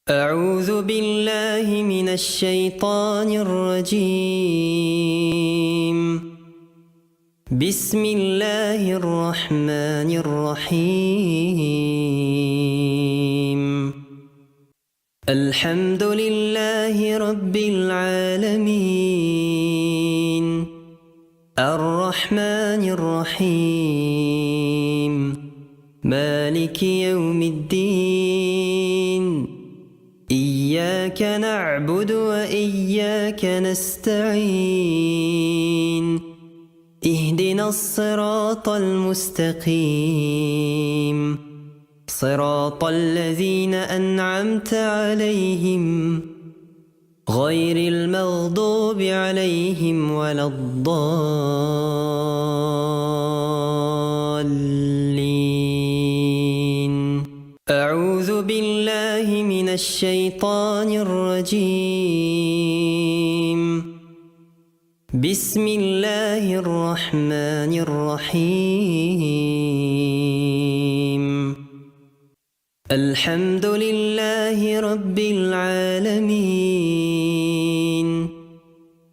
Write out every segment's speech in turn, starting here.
أعوذ بالله من الشيطان الرجيم. بسم الله الرحمن الرحيم. الحمد لله رب العالمين، الرحمن الرحيم، مالك يوم الدين. إياك نعبد وإياك نستعين. اهدنا الصراط المستقيم، صراط الذين أنعمت عليهم غير المغضوب عليهم ولا الضالين. أعوذ بالله من الشيطان الرجيم. بسم الله الرحمن الرحيم. الحمد لله رب العالمين،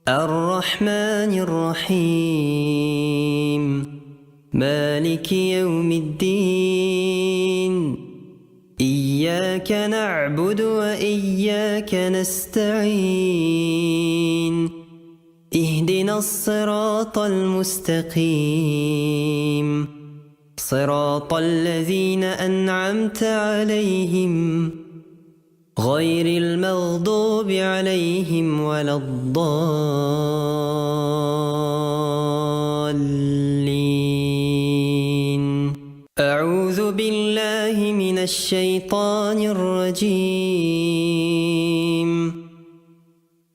الرحمن الرحيم، مالك يوم الدين. إياك نعبد وإياك نستعين. اهدنا الصراط المستقيم، صراط الذين أنعمت عليهم غير المغضوب عليهم ولا الضالين. أعوذ بالله من الشيطان الرجيم.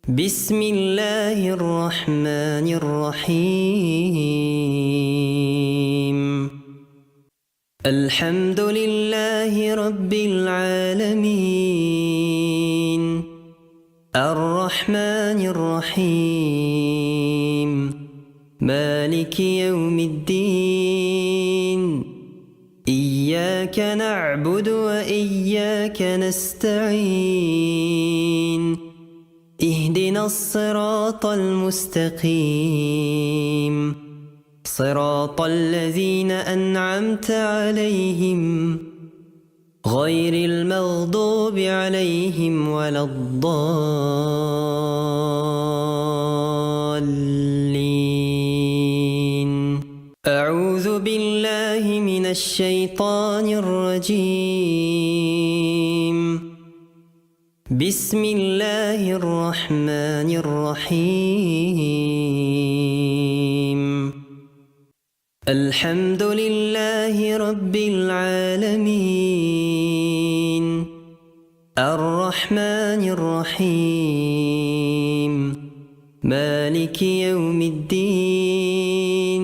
بسم الله الرحمن الرحيم. الحمد لله رب العالمين، الرحمن الرحيم، مالك يوم الدين. إياك نعبد وإياك نستعين. اهدنا الصراط المستقيم، صراط الذين أنعمت عليهم غير المغضوب عليهم ولا الضالين. أعوذ بالله من الشيطان الرجيم. بسم الله الرحمن الرحيم. الحمد لله رب العالمين، الرحمن الرحيم، مالك يوم الدين.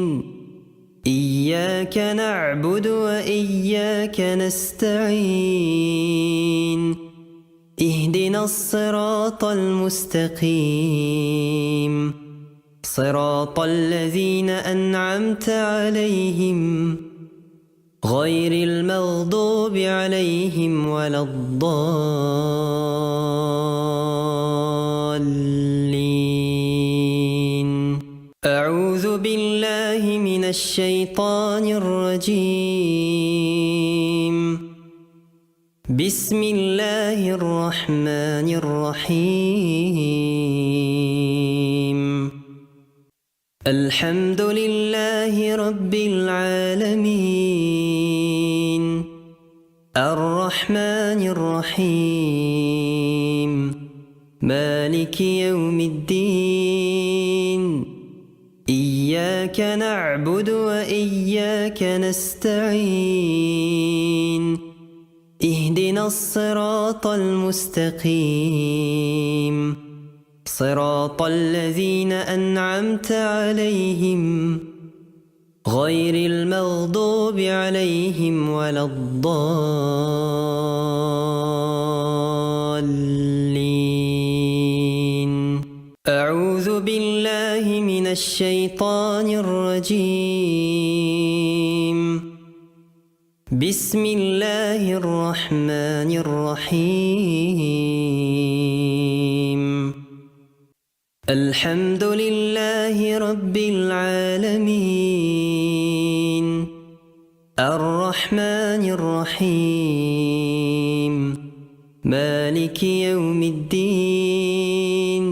إياك نعبد وإياك نستعين. اهدنا الصراط المستقيم، صراط الذين أنعمت عليهم غير المغضوب عليهم ولا الضالين. أعوذ بالله من الشيطان الرجيم. بسم الله الرحمن الرحيم. الحمد لله رب العالمين، الرحمن الرحيم، مالك يوم الدين. إياك نعبد وإياك نستعين. اهدنا الصراط المستقيم، صراط الذين أنعمت عليهم غير المغضوب عليهم ولا الضالين. أعوذ بالله من الشيطان الرجيم. بسم الله الرحمن الرحيم. الحمد لله رب العالمين الرحمن الرحيم مالك يوم الدين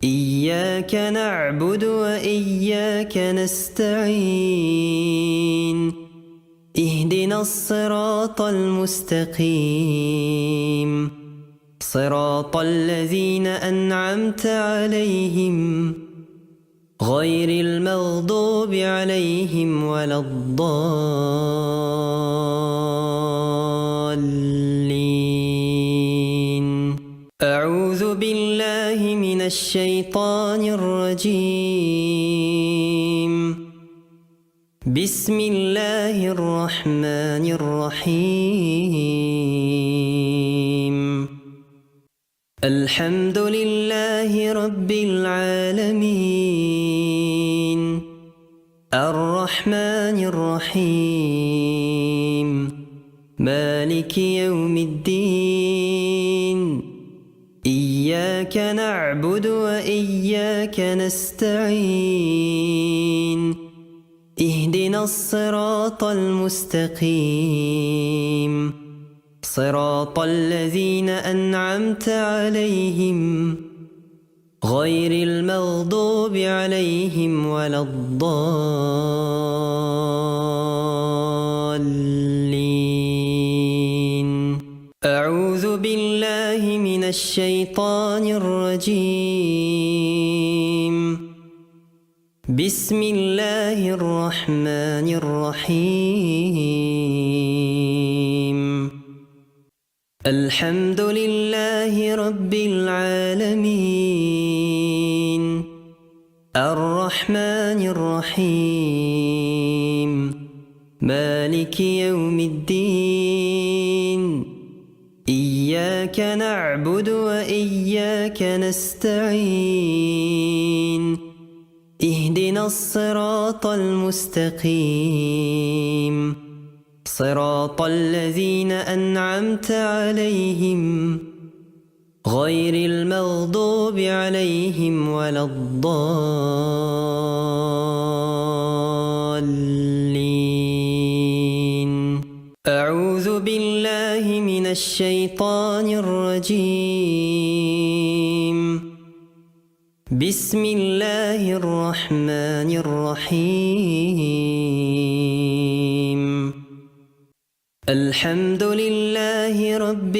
إياك نعبد وإياك نستعين اهدنا الصراط المستقيم صراط الذين أنعمت عليهم غير المغضوب عليهم ولا الضالين أعوذ بالله من الشيطان الرجيم بسم الله الرحمن الرحيم الحمد لله رب العالمين الرحمن الرحيم مالك يوم الدين إياك نعبد وإياك نستعين اهدنا الصراط المستقيم صراط الذين أنعمت عليهم غير المغضوب عليهم ولا الضالين أعوذ بالله من الشيطان الرجيم بسم الله الرحمن الرحيم الحمد لله رب العالمين الرحمن الرحيم مالك يوم الدين إياك نعبد وإياك نستعين اهدنا الصراط المستقيم صراط الذين أنعمت عليهم غير المغضوب عليهم ولا الضالين أعوذ بالله من الشيطان الرجيم بسم الله الرحمن الرحيم الحمد لله رب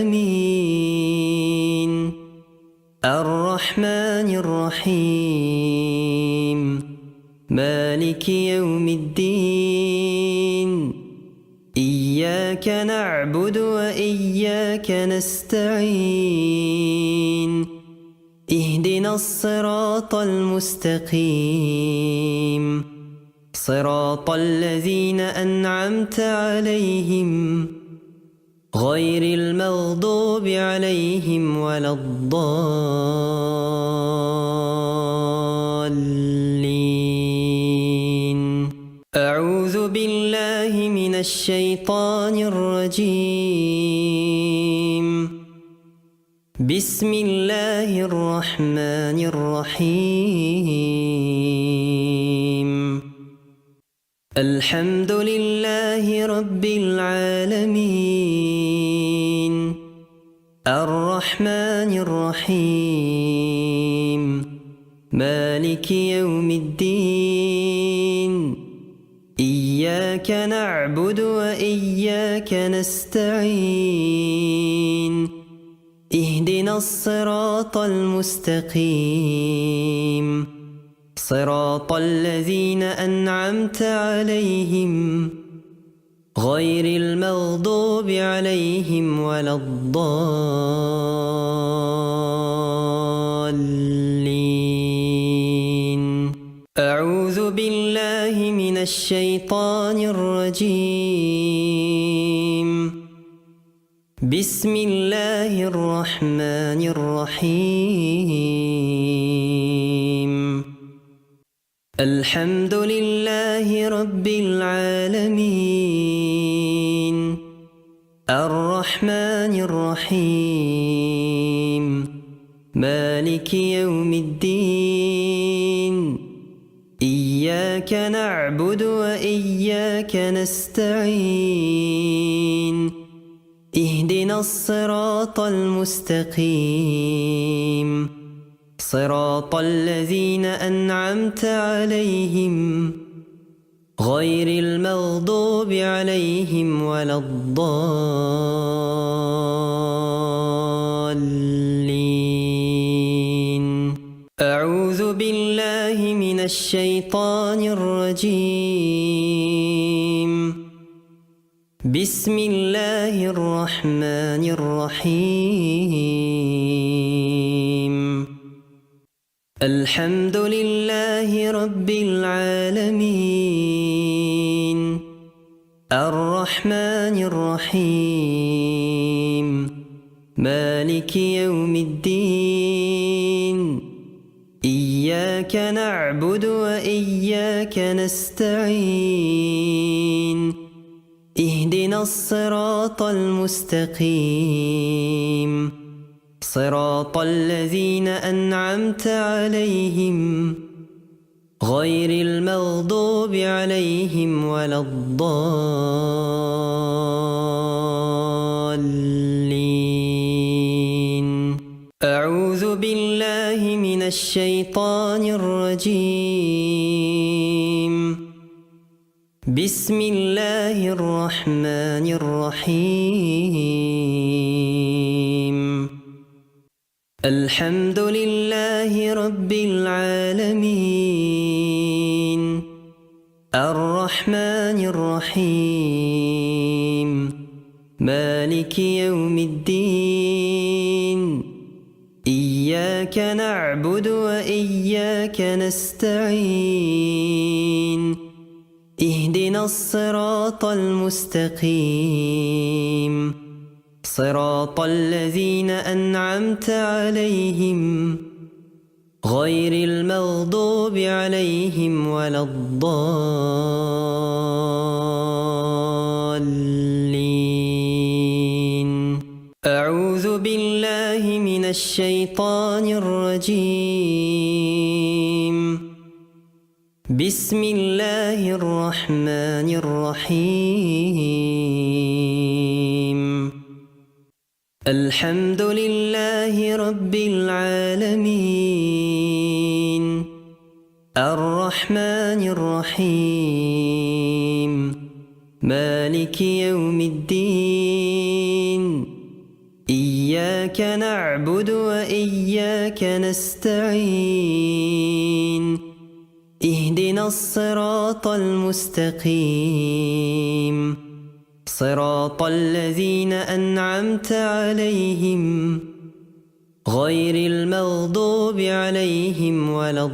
العالمين الرحمن الرحيم مالك يوم الدين إياك نعبد وإياك نستعين اهدنا الصراط المستقيم صراط الذين أنعمت عليهم غير المغضوب عليهم ولا الضالين أعوذ بالله من الشيطان الرجيم بسم الله الرحمن الرحيم الحمد لله رب العالمين الرحمن الرحيم مالك يوم الدين إياك نعبد وإياك نستعين اهدنا الصراط المستقيم صراط الذين أنعمت عليهم غير المغضوب عليهم ولا الضالين أعوذ بالله من الشيطان الرجيم بسم الله الرحمن الرحيم الحمد لله رب العالمين الرحمن الرحيم مالك يوم الدين إياك نعبد وإياك نستعين اهدنا الصراط المستقيم صراط الذين أنعمت عليهم غير المغضوب عليهم ولا الضالين أعوذ بالله من الشيطان الرجيم بسم الله الرحمن الرحيم الحمد لله رب العالمين الرحمن الرحيم مالك يوم الدين إياك نعبد وإياك نستعين اهدنا الصراط المستقيم صراط الذين أنعمت عليهم غير المغضوب عليهم ولا الضالين أعوذ بالله من الشيطان الرجيم بسم الله الرحمن الرحيم الحمد لله رب العالمين الرحمن الرحيم مالك يوم الدين إياك نعبد وإياك نستعين اهدنا الصراط المستقيم صراط الذين أنعمت عليهم غير المغضوب عليهم ولا الضالين أعوذ بالله من الشيطان الرجيم بسم الله الرحمن الرحيم الحمد لله رب العالمين الرحمن الرحيم مالك يوم الدين إياك نعبد وإياك نستعين اهدنا الصراط المستقيم صراط الذين أنعمت عليهم غير المغضوب عليهم ولا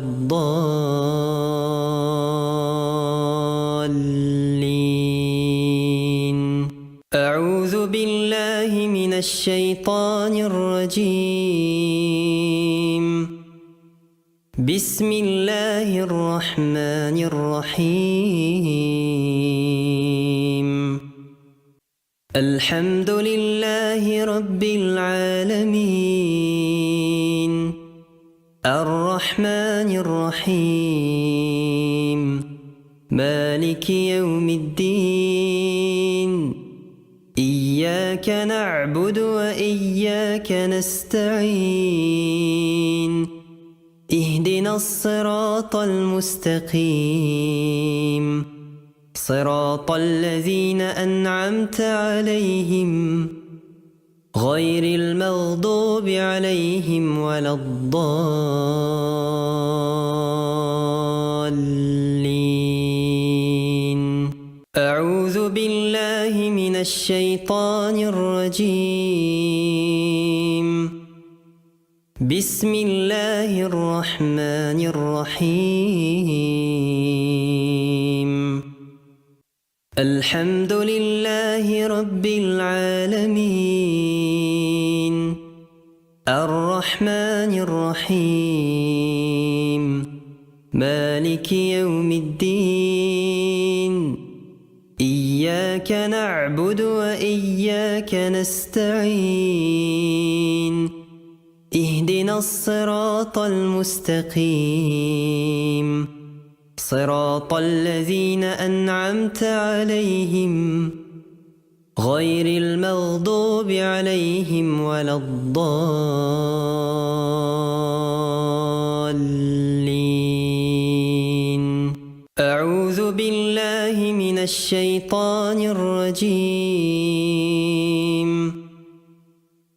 الضالين أعوذ بالله من الشيطان الرجيم بسم الله الرحمن الرحيم الحمد لله رب العالمين الرحمن الرحيم مالك يوم الدين إياك نعبد وإياك نستعين اهدنا الصراط المستقيم صراط الذين أنعمت عليهم غير المغضوب عليهم ولا الضالين أعوذ بالله من الشيطان الرجيم بسم الله الرحمن الرحيم الحمد لله رب العالمين الرحمن الرحيم مالك يوم الدين إياك نعبد وإياك نستعين اهدنا الصراط المستقيم صراط الذين أنعمت عليهم غير المغضوب عليهم ولا الضالين. أعوذ بالله من الشيطان الرجيم.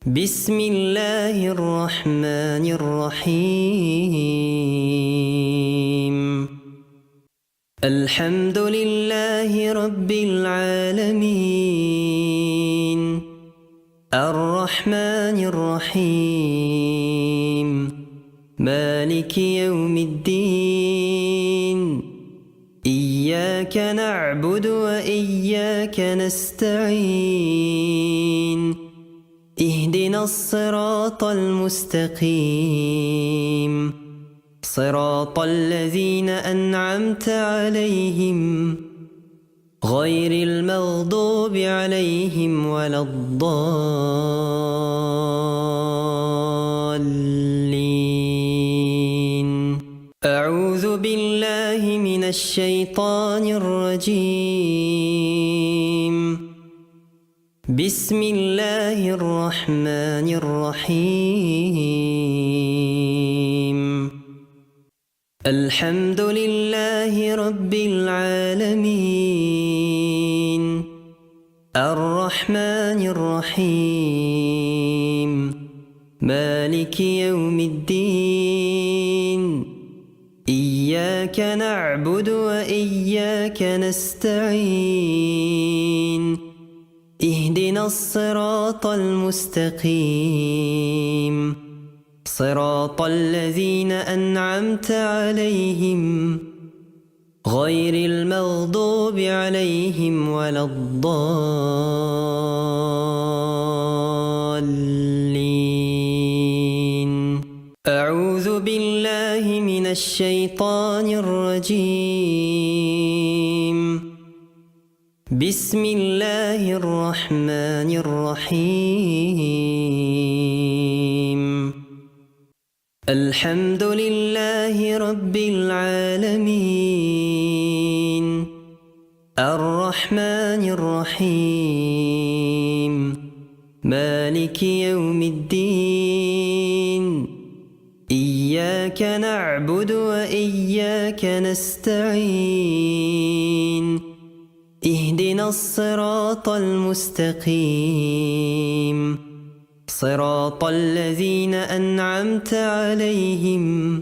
بسم الله الرحمن الرحيم. الحمد لله رب العالمين الرحمن الرحيم مالك يوم الدين إياك نعبد وإياك نستعين اهدنا الصراط المستقيم صراط الذين أنعمت عليهم غير المغضوب عليهم ولا الضالين. أعوذ بالله من الشيطان الرجيم. بسم الله الرحمن الرحيم. الحمد لله رب العالمين الرحمن الرحيم مالك يوم الدين إياك نعبد وإياك نستعين اهدنا الصراط المستقيم صراط الذين أنعمت عليهم غير المغضوب عليهم ولا الضالين. أعوذ بالله من الشيطان الرجيم. بسم الله الرحمن الرحيم. الحمد لله رب العالمين الرحمن الرحيم مالك يوم الدين إياك نعبد وإياك نستعين اهدنا الصراط المستقيم صراط الذين أنعمت عليهم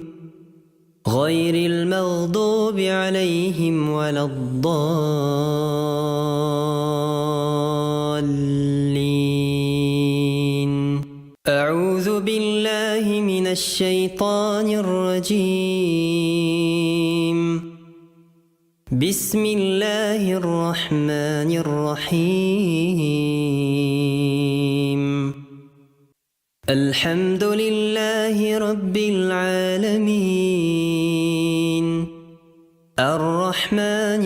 غير المغضوب عليهم ولا الضالين. أعوذ بالله من الشيطان الرجيم. بسم الله الرحمن الرحيم. الحمد لله رب العالمين الرحمن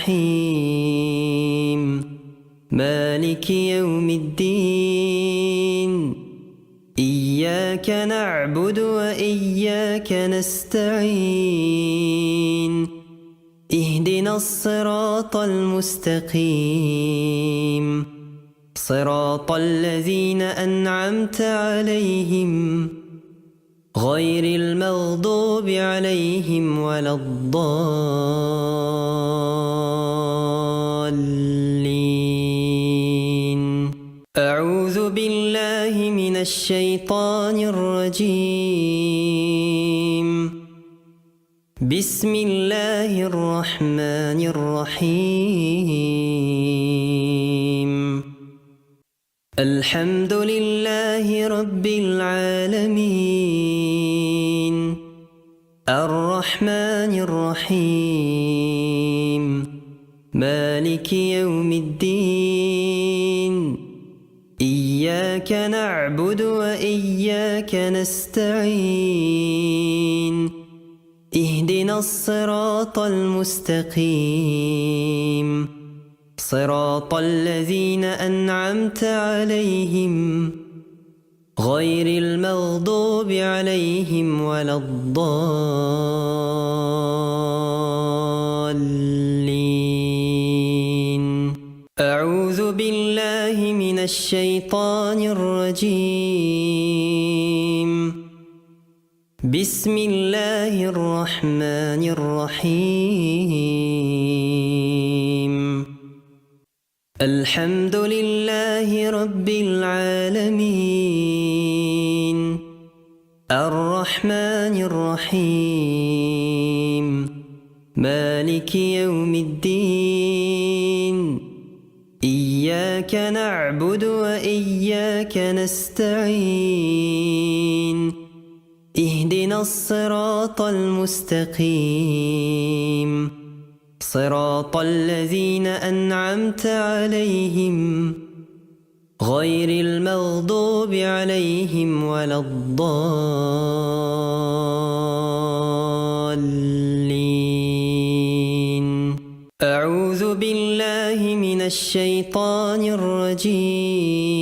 الرحيم مالك يوم الدين إياك نعبد وإياك نستعين اهدنا الصراط المستقيم صراط الذين أنعمت عليهم غير المغضوب عليهم ولا الضالين. أعوذ بالله من الشيطان الرجيم. بسم الله الرحمن الرحيم. الحمد لله رب العالمين الرحمن الرحيم مالك يوم الدين إياك نعبد وإياك نستعين اهدنا الصراط المستقيم صراط الذين أنعمت عليهم غير المغضوب عليهم ولا الضالين. أعوذ بالله من الشيطان الرجيم. بسم الله الرحمن الرحيم. الحمد لله رب العالمين. الرحمن الرحيم. مالك يوم الدين. إياك نعبد وإياك نستعين. اهدنا الصراط المستقيم. صراط الذين أنعمت عليهم غير المغضوب عليهم ولا الضالين. أعوذ بالله من الشيطان الرجيم.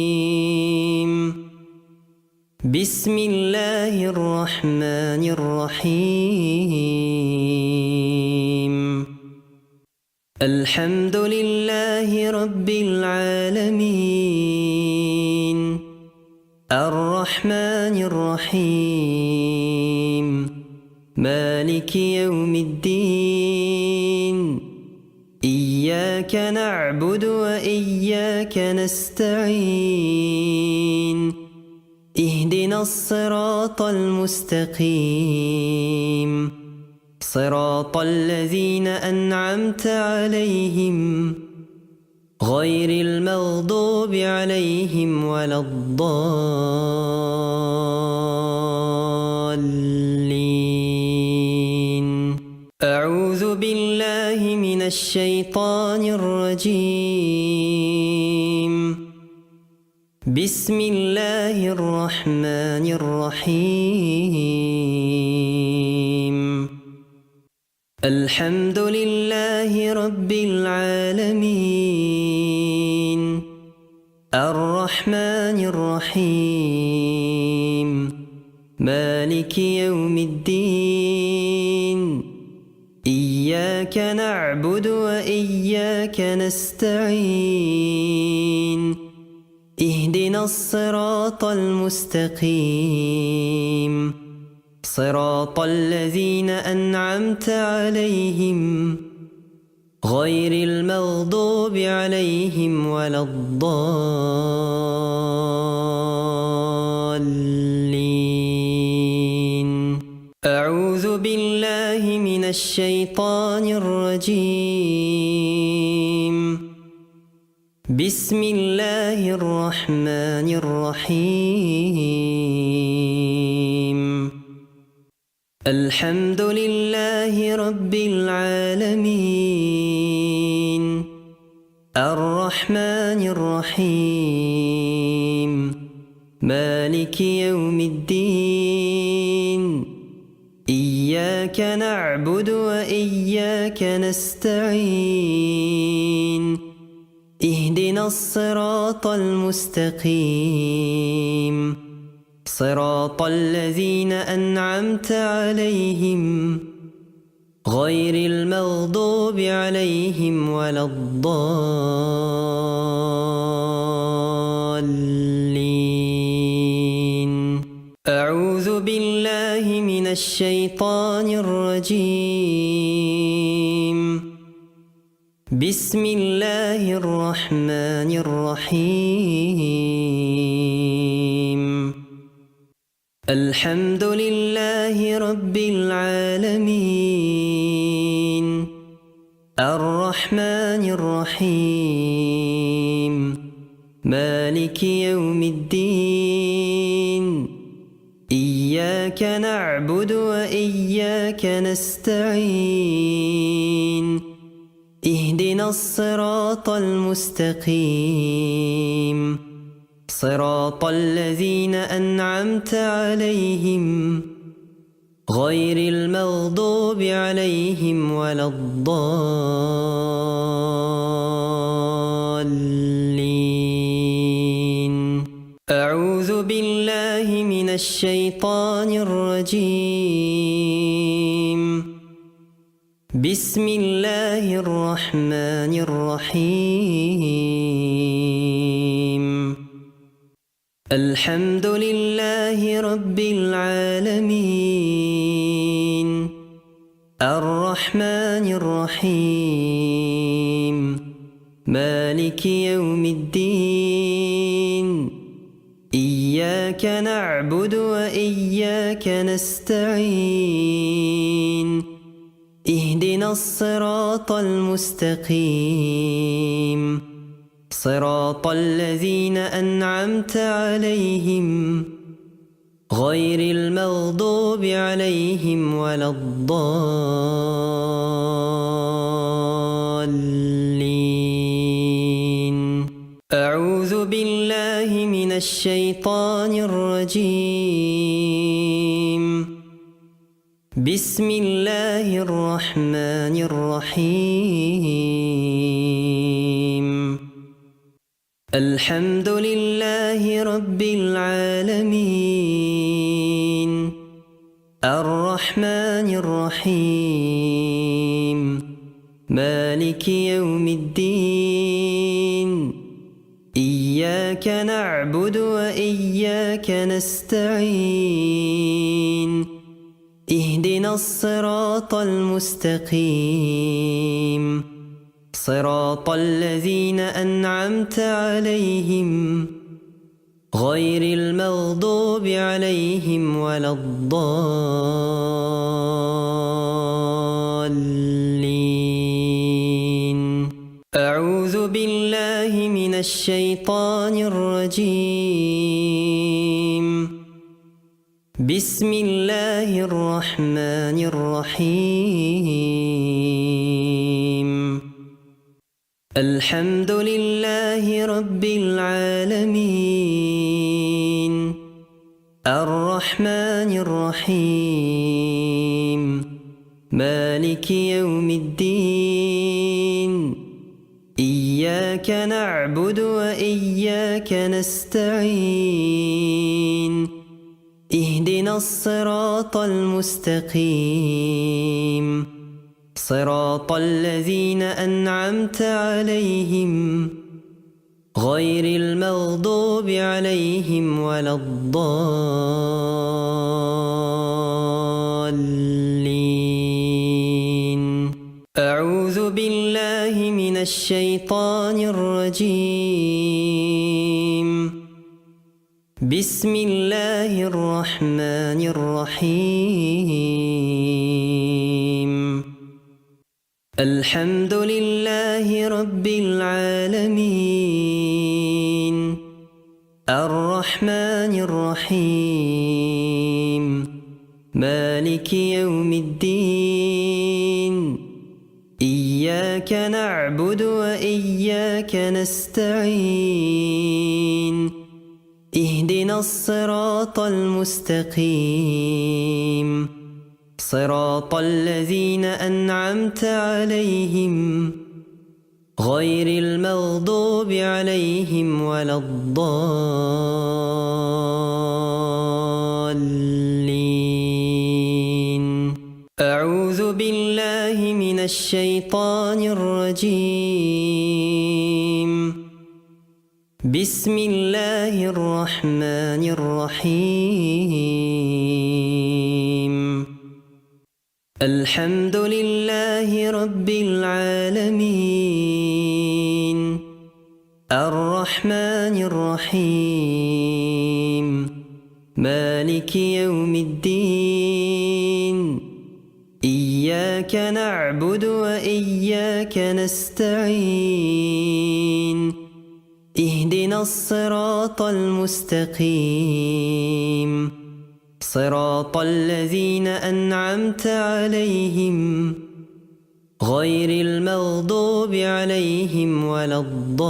بسم الله الرحمن الرحيم. الحمد لله رب العالمين. الرحمن الرحيم. مالك يوم الدين. إياك نعبد وإياك نستعين. اهدنا الصراط المستقيم. صراط الذين أنعمت عليهم غير المغضوب عليهم ولا الضالين. أعوذ بالله من الشيطان الرجيم. بسم الله الرحمن الرحيم. الحمد لله رب العالمين. الرحمن الرحيم. مالك يوم الدين. إياك نعبد وإياك نستعين. اهدنا الصراط المستقيم. صراط الذين أنعمت عليهم غير المغضوب عليهم ولا الضالين. أعوذ بالله من الشيطان الرجيم. بسم الله الرحمن الرحيم. الحمد لله رب العالمين. الرحمن الرحيم. مالك يوم الدين. إياك نعبد وإياك نستعين. اهدنا الصراط المستقيم. صراط الذين أنعمت عليهم غير المغضوب عليهم ولا الضالين. أعوذ بالله من الشيطان الرجيم. بسم الله الرحمن الرحيم. الحمد لله رب العالمين. الرحمن الرحيم. مالك يوم الدين. إياك نعبد وإياك نستعين. اهدنا الصراط المستقيم. صراط الذين أنعمت عليهم غير المغضوب عليهم ولا الضالين. أعوذ بالله بالله من الشيطان الرجيم. بسم الله الرحمن الرحيم. الحمد لله رب العالمين، الرحمن الرحيم، مالك يوم الدين. إياك نعبد وإياك نستعين. اهدنا الصراط المستقيم، صراط الذين أنعمت عليهم غير المغضوب عليهم ولا الضالين. أعوذ بالله من الشيطان الرجيم. بسم الله الرحمن الرحيم. الحمد لله رب العالمين، الرحمن الرحيم، مالك يوم الدين. إياك نعبد وإياك نستعين. اهدنا الصراط المستقيم، صراط الذين أنعمت عليهم غير المغضوب عليهم ولا الضالين. أعوذ بالله من الشيطان الرجيم. بسم الله الرحمن الرحيم. الحمد لله رب العالمين، الرحمن الرحيم، مالك يوم الدين. إياك نعبد وإياك نستعين. اهدنا الصراط المستقيم، صراط الذين أنعمت عليهم غير المغضوب عليهم ولا الضالين. أعوذ بالله من الشيطان الرجيم. بسم الله الرحمن الرحيم. الحمد لله رب العالمين، الرحمن الرحيم، مالك يوم الدين. إياك نعبد وإياك نستعين. اهدنا الصراط المستقيم، صراط الذين أنعمت عليهم غير المغضوب عليهم ولا الضالين. أعوذ بالله من الشيطان الرجيم. بسم الله الرحمن الرحيم. الحمد لله رب العالمين، الرحمن الرحيم، مالك يوم الدين. إياك نعبد وإياك نستعين. اهدنا الصراط المستقيم، صراط الذين أنعمت عليهم غير المغضوب عليهم ولا الضالين.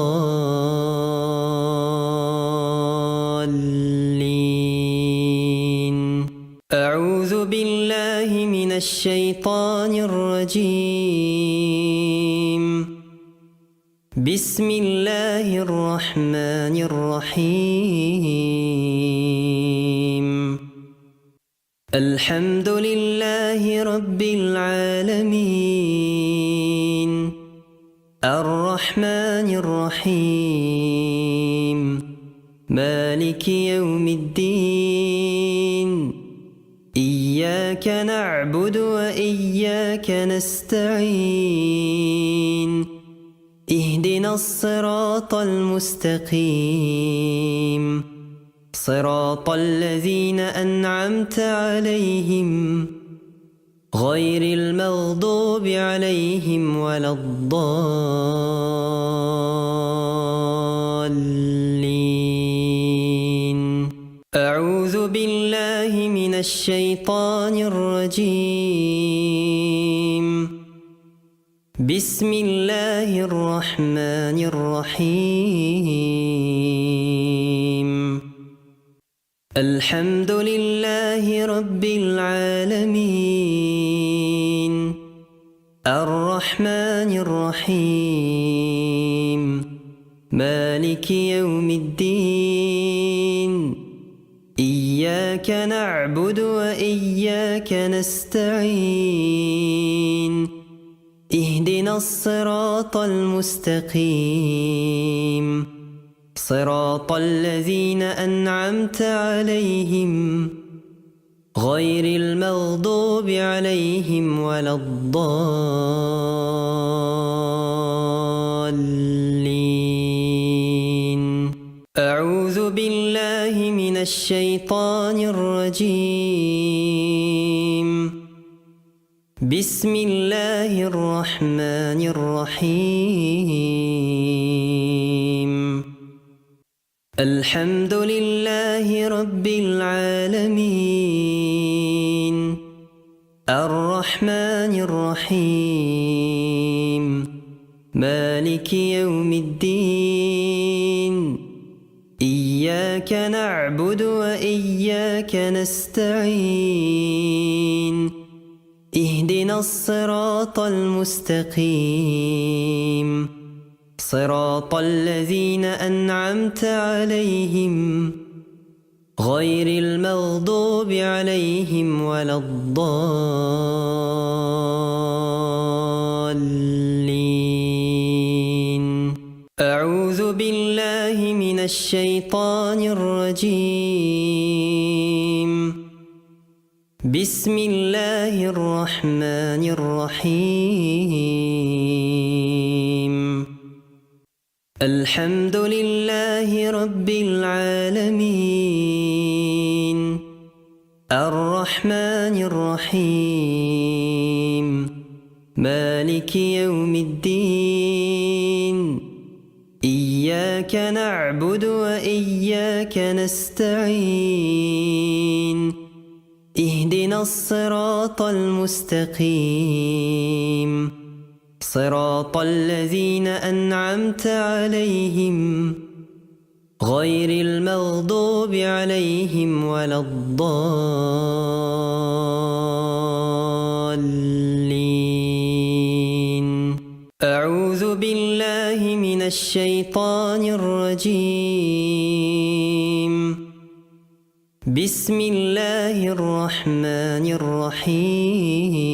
أعوذ بالله من الشيطان الرجيم. بسم الله الرحمن الرحيم. الحمد لله رب العالمين الرحمن الرحيم مالك يوم الدين إياك نعبد وإياك نستعين اهدنا الصراط المستقيم صراط الذين أنعمت عليهم غير المغضوب عليهم ولا الضالين أعوذ بالله من الشيطان الرجيم بسم الله الرحمن الرحيم الحمد لله رب العالمين الرحمن الرحيم مالك يوم الدين إياك نعبد وإياك نستعين اهدنا الصراط المستقيم صراط الذين أنعمت عليهم غير المغضوب عليهم ولا الضالين أعوذ بالله من الشيطان الرجيم بسم الله الرحمن الرحيم الحمد لله رب العالمين الرحمن الرحيم مالك يوم الدين إياك نعبد وإياك نستعين اهدنا الصراط المستقيم صراط الذين أنعمت عليهم غير المغضوب عليهم ولا الضالين أعوذ بالله من الشيطان الرجيم بسم الله الرحمن الرحيم الحمد لله رب العالمين الرحمن الرحيم مالك يوم الدين إياك نعبد وإياك نستعين اهدنا الصراط المستقيم صراط الذين أنعمت عليهم غير المغضوب عليهم ولا الضالين أعوذ بالله من الشيطان الرجيم بسم الله الرحمن الرحيم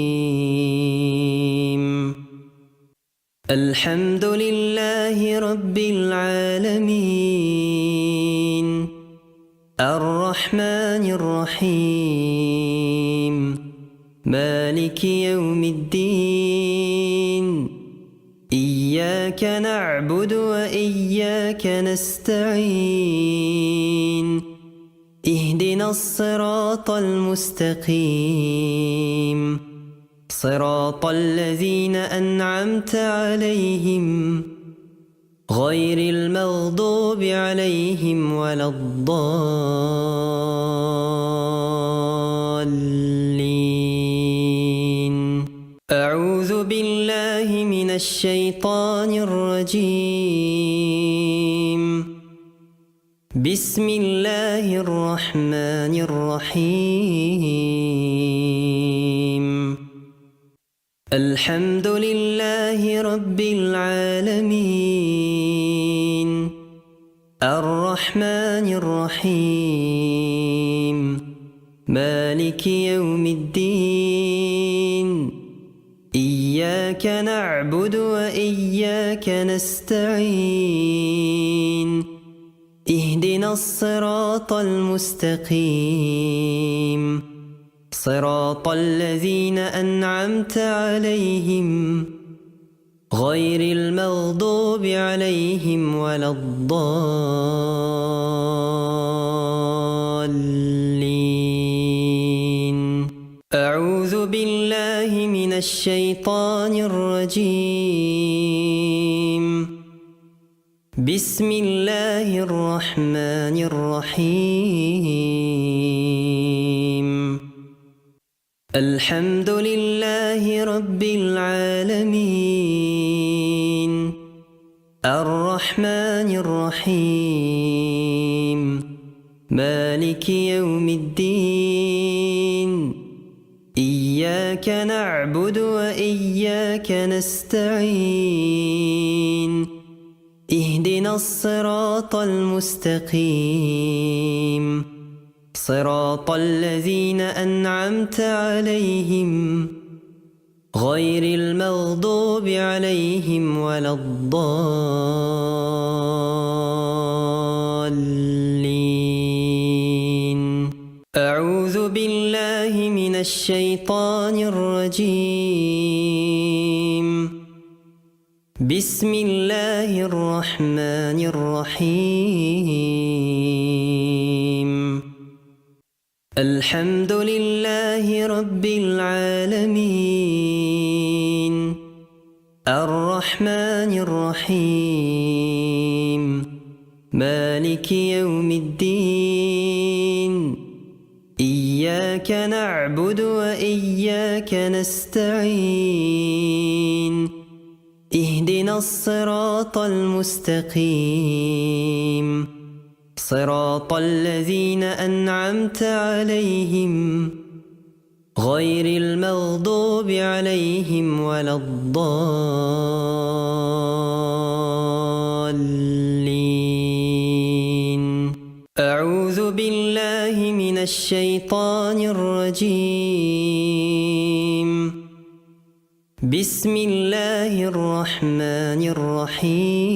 الحمد لله رب العالمين الرحمن الرحيم مالك يوم الدين إياك نعبد وإياك نستعين اهدنا الصراط المستقيم صراط الذين أنعمت عليهم غير المغضوب عليهم ولا الضالين أعوذ بالله من الشيطان الرجيم بسم الله الرحمن الرحيم الحمد لله رب العالمين الرحمن الرحيم مالك يوم الدين إياك نعبد وإياك نستعين اهدنا الصراط المستقيم صراط الذين أنعمت عليهم غير المغضوب عليهم ولا الضالين أعوذ بالله من الشيطان الرجيم بسم الله الرحمن الرحيم الحمد لله رب العالمين الرحمن الرحيم مالك يوم الدين إياك نعبد وإياك نستعين اهدنا الصراط المستقيم صراط الذين أنعمت عليهم غير المغضوب عليهم ولا الضالين أعوذ بالله من الشيطان الرجيم بسم الله الرحمن الرحيم الحمد لله رب العالمين الرحمن الرحيم مالك يوم الدين إياك نعبد وإياك نستعين اهدنا الصراط المستقيم صراط الذين أنعمت عليهم غير المغضوب عليهم ولا الضالين أعوذ بالله من الشيطان الرجيم بسم الله الرحمن الرحيم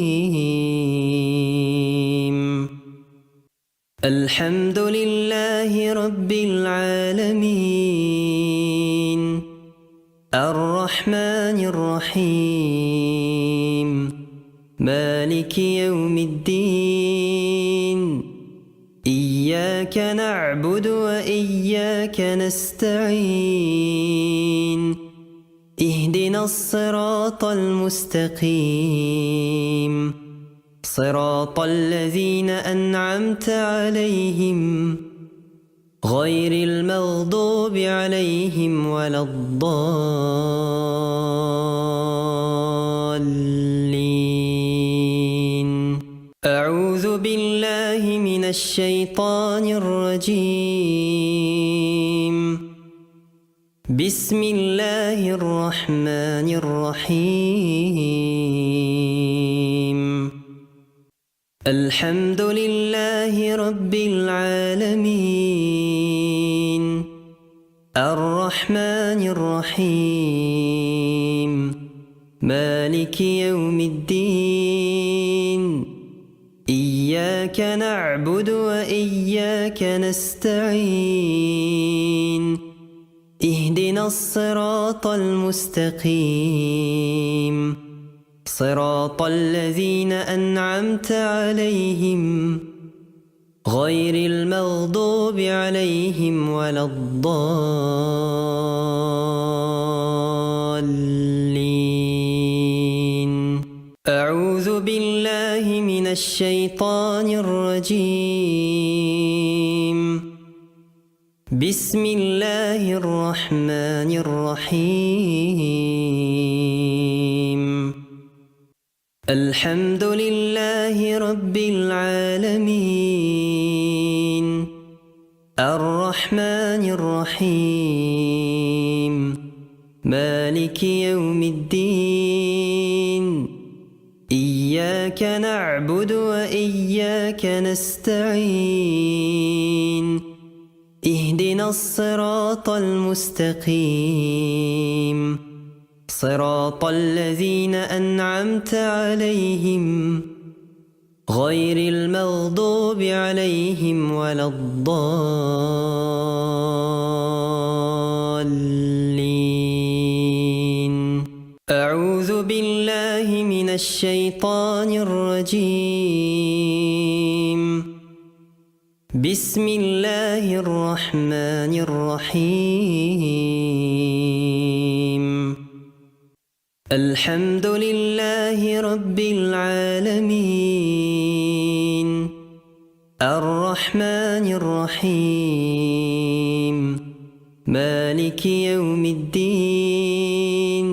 الحمد لله رب العالمين الرحمن الرحيم مالك يوم الدين إياك نعبد وإياك نستعين اهدنا الصراط المستقيم صراط الذين أنعمت عليهم غير المغضوب عليهم ولا الضالين أعوذ بالله من الشيطان الرجيم بسم الله الرحمن الرحيم الحمد لله رب العالمين الرحمن الرحيم مالك يوم الدين إياك نعبد وإياك نستعين اهدنا الصراط المستقيم صراط الذين أنعمت عليهم غير المغضوب عليهم ولا الضالين أعوذ بالله من الشيطان الرجيم بسم الله الرحمن الرحيم الحمد لله رب العالمين الرحمن الرحيم مالك يوم الدين إياك نعبد وإياك نستعين اهدنا الصراط المستقيم صراط الذين أنعمت عليهم غير المغضوب عليهم ولا الضالين. أعوذ بالله من الشيطان الرجيم. بسم الله الرحمن الرحيم. الحمد لله رب العالمين الرحمن الرحيم مالك يوم الدين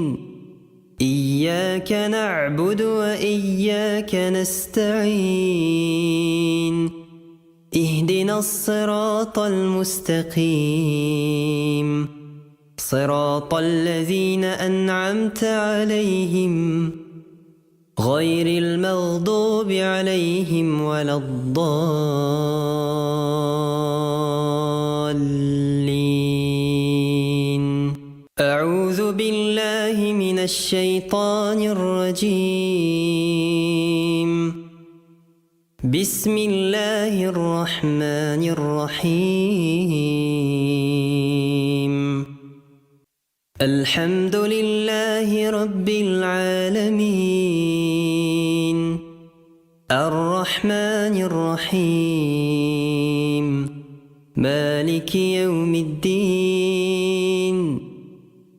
إياك نعبد وإياك نستعين اهدنا الصراط المستقيم صراط الذين أنعمت عليهم غير المغضوب عليهم ولا الضالين. أعوذ بالله من الشيطان الرجيم. بسم الله الرحمن الرحيم. الحمد لله رب العالمين الرحمن الرحيم مالك يوم الدين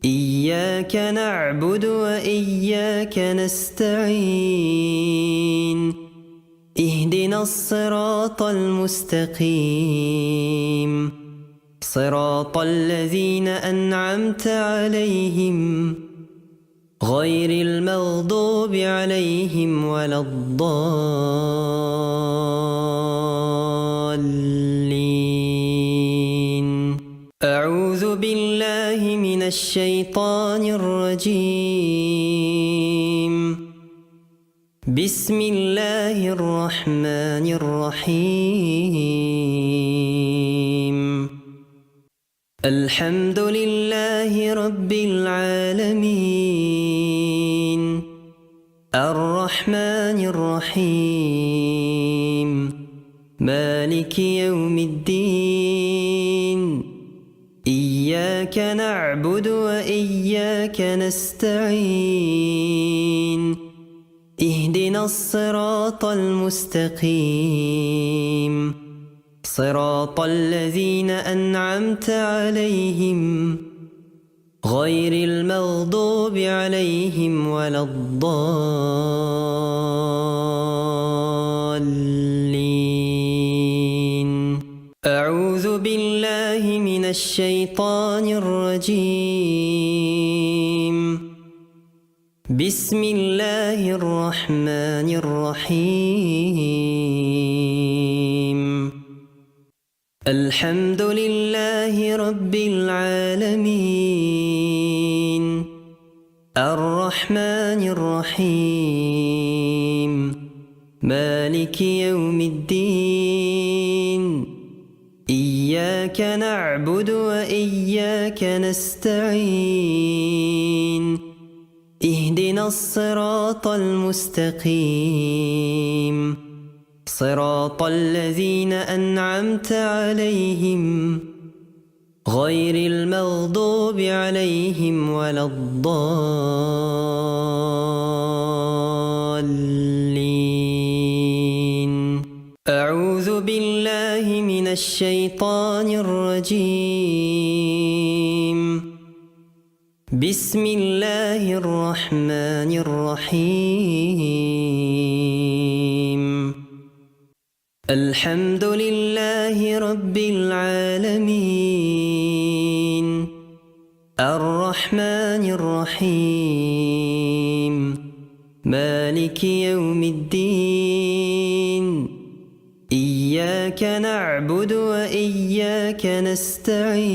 إياك نعبد وإياك نستعين اهدنا الصراط المستقيم صراط الذين أنعمت عليهم غير المغضوب عليهم ولا الضالين. أعوذ بالله من الشيطان الرجيم. بسم الله الرحمن الرحيم. الحمد لله رب العالمين الرحمن الرحيم مالك يوم الدين إياك نعبد وإياك نستعين اهدنا الصراط المستقيم صراط الذين أنعمت عليهم غير المغضوب عليهم ولا الضالين. أعوذ بالله من الشيطان الرجيم. بسم الله الرحمن الرحيم. الحمد لله رب العالمين الرحمن الرحيم مالك يوم الدين إياك نعبد وإياك نستعين اهدنا الصراط المستقيم صراط الذين أنعمت عليهم غير المغضوب عليهم ولا الضالين. أعوذ بالله من الشيطان الرجيم. بسم الله الرحمن الرحيم. الحمد لله رب العالمين الرحمن الرحيم مالك يوم الدين إياك نعبد وإياك نستعين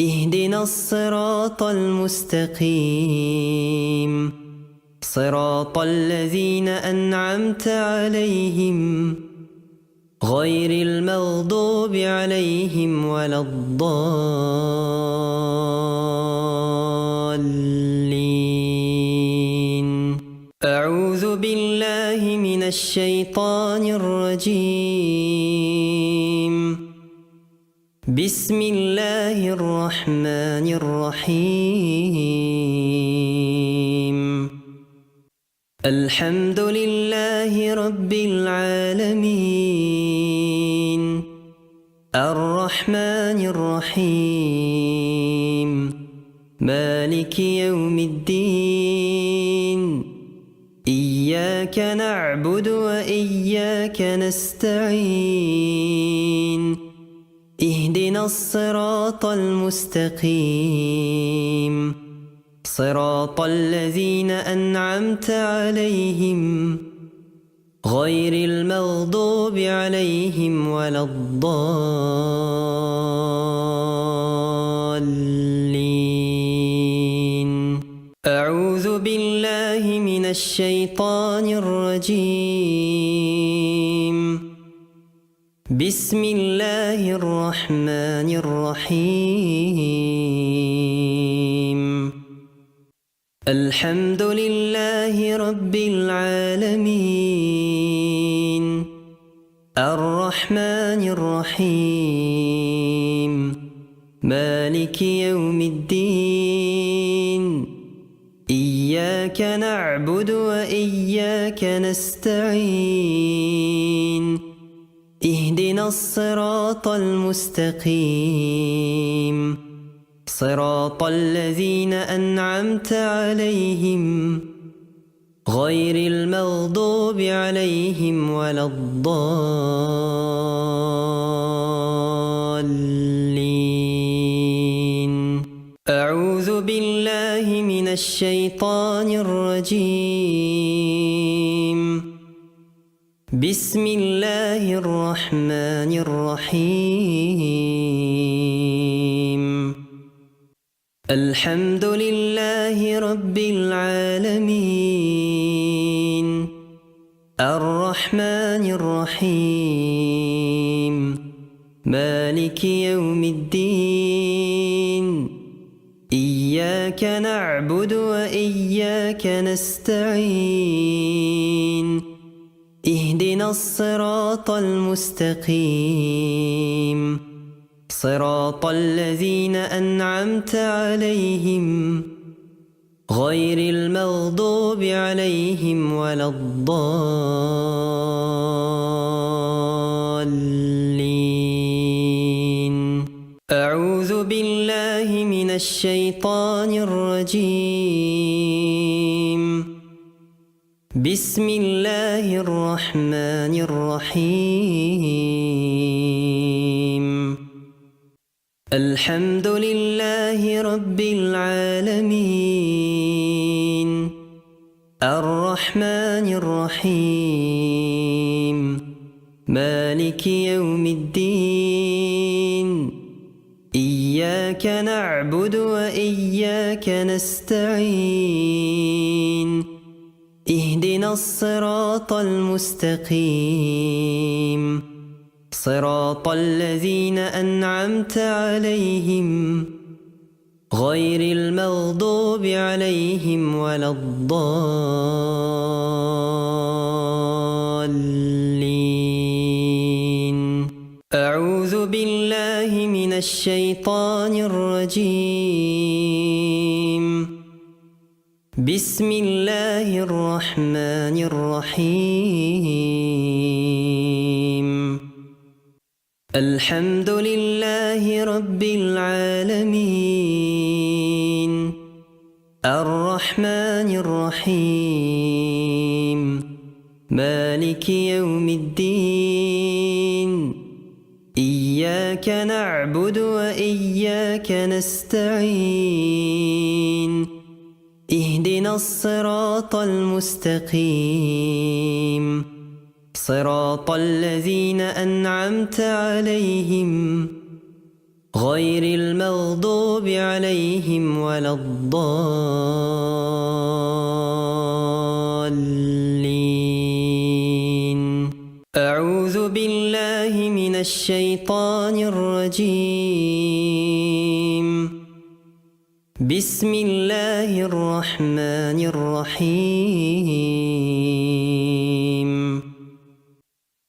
اهدنا الصراط المستقيم صراط الذين أنعمت عليهم غير المغضوب عليهم ولا الضالين. أعوذ بالله من الشيطان الرجيم. بسم الله الرحمن الرحيم. الحمد لله رب العالمين. الرحمن الرحيم. مالك يوم الدين. إياك نعبد وإياك نستعين. اهدنا الصراط المستقيم. صراط الذين أنعمت عليهم غير المغضوب عليهم ولا الضالين. أعوذ بالله من الشيطان الرجيم. بسم الله الرحمن الرحيم. الحمد لله رب العالمين. الرحمن الرحيم. مالك يوم الدين. إياك نعبد وإياك نستعين. اهدنا الصراط المستقيم. صراط الذين أنعمت عليهم غير المغضوب عليهم ولا الضالين. أعوذ بالله من الشيطان الرجيم. بسم الله الرحمن الرحيم. الحمد لله رب العالمين. الرحمن الرحيم. مالك يوم الدين. إياك نعبد وإياك نستعين. اهدنا الصراط المستقيم. صراط الذين أنعمت عليهم غير المغضوب عليهم ولا الضالين. أعوذ بالله من الشيطان الرجيم. بسم الله الرحمن الرحيم. الحمد لله رب العالمين. الرحمن الرحيم. مالك يوم الدين. إياك نعبد وإياك نستعين. اهدنا الصراط المستقيم. صراط الذين أنعمت عليهم غير المغضوب عليهم ولا الضالين. أعوذ بالله من الشيطان الرجيم. بسم الله الرحمن الرحيم. الحمد لله رب العالمين. الرحمن الرحيم. مالك يوم الدين. إياك نعبد وإياك نستعين. اهدنا الصراط المستقيم. صراط الذين أنعمت عليهم غير المغضوب عليهم ولا الضالين. أعوذ بالله الشيطان الرجيم. بسم الله الرحمن الرحيم.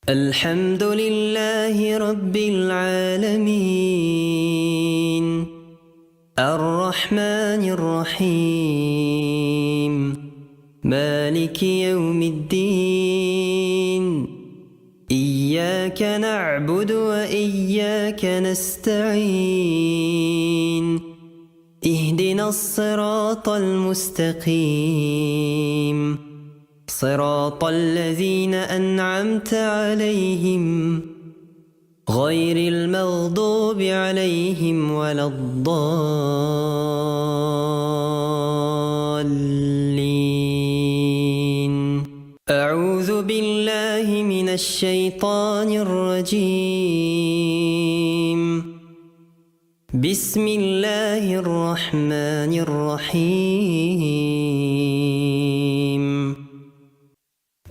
الحمد لله رب العالمين. الرحمن الرحيم. مالك يوم الدين. إياك نعبد وإياك نستعين. اهدنا الصراط المستقيم. صراط الذين أنعمت عليهم غير المغضوب عليهم ولا الضالين. أعوذ بالله من الشيطان الرجيم. بسم الله الرحمن الرحيم.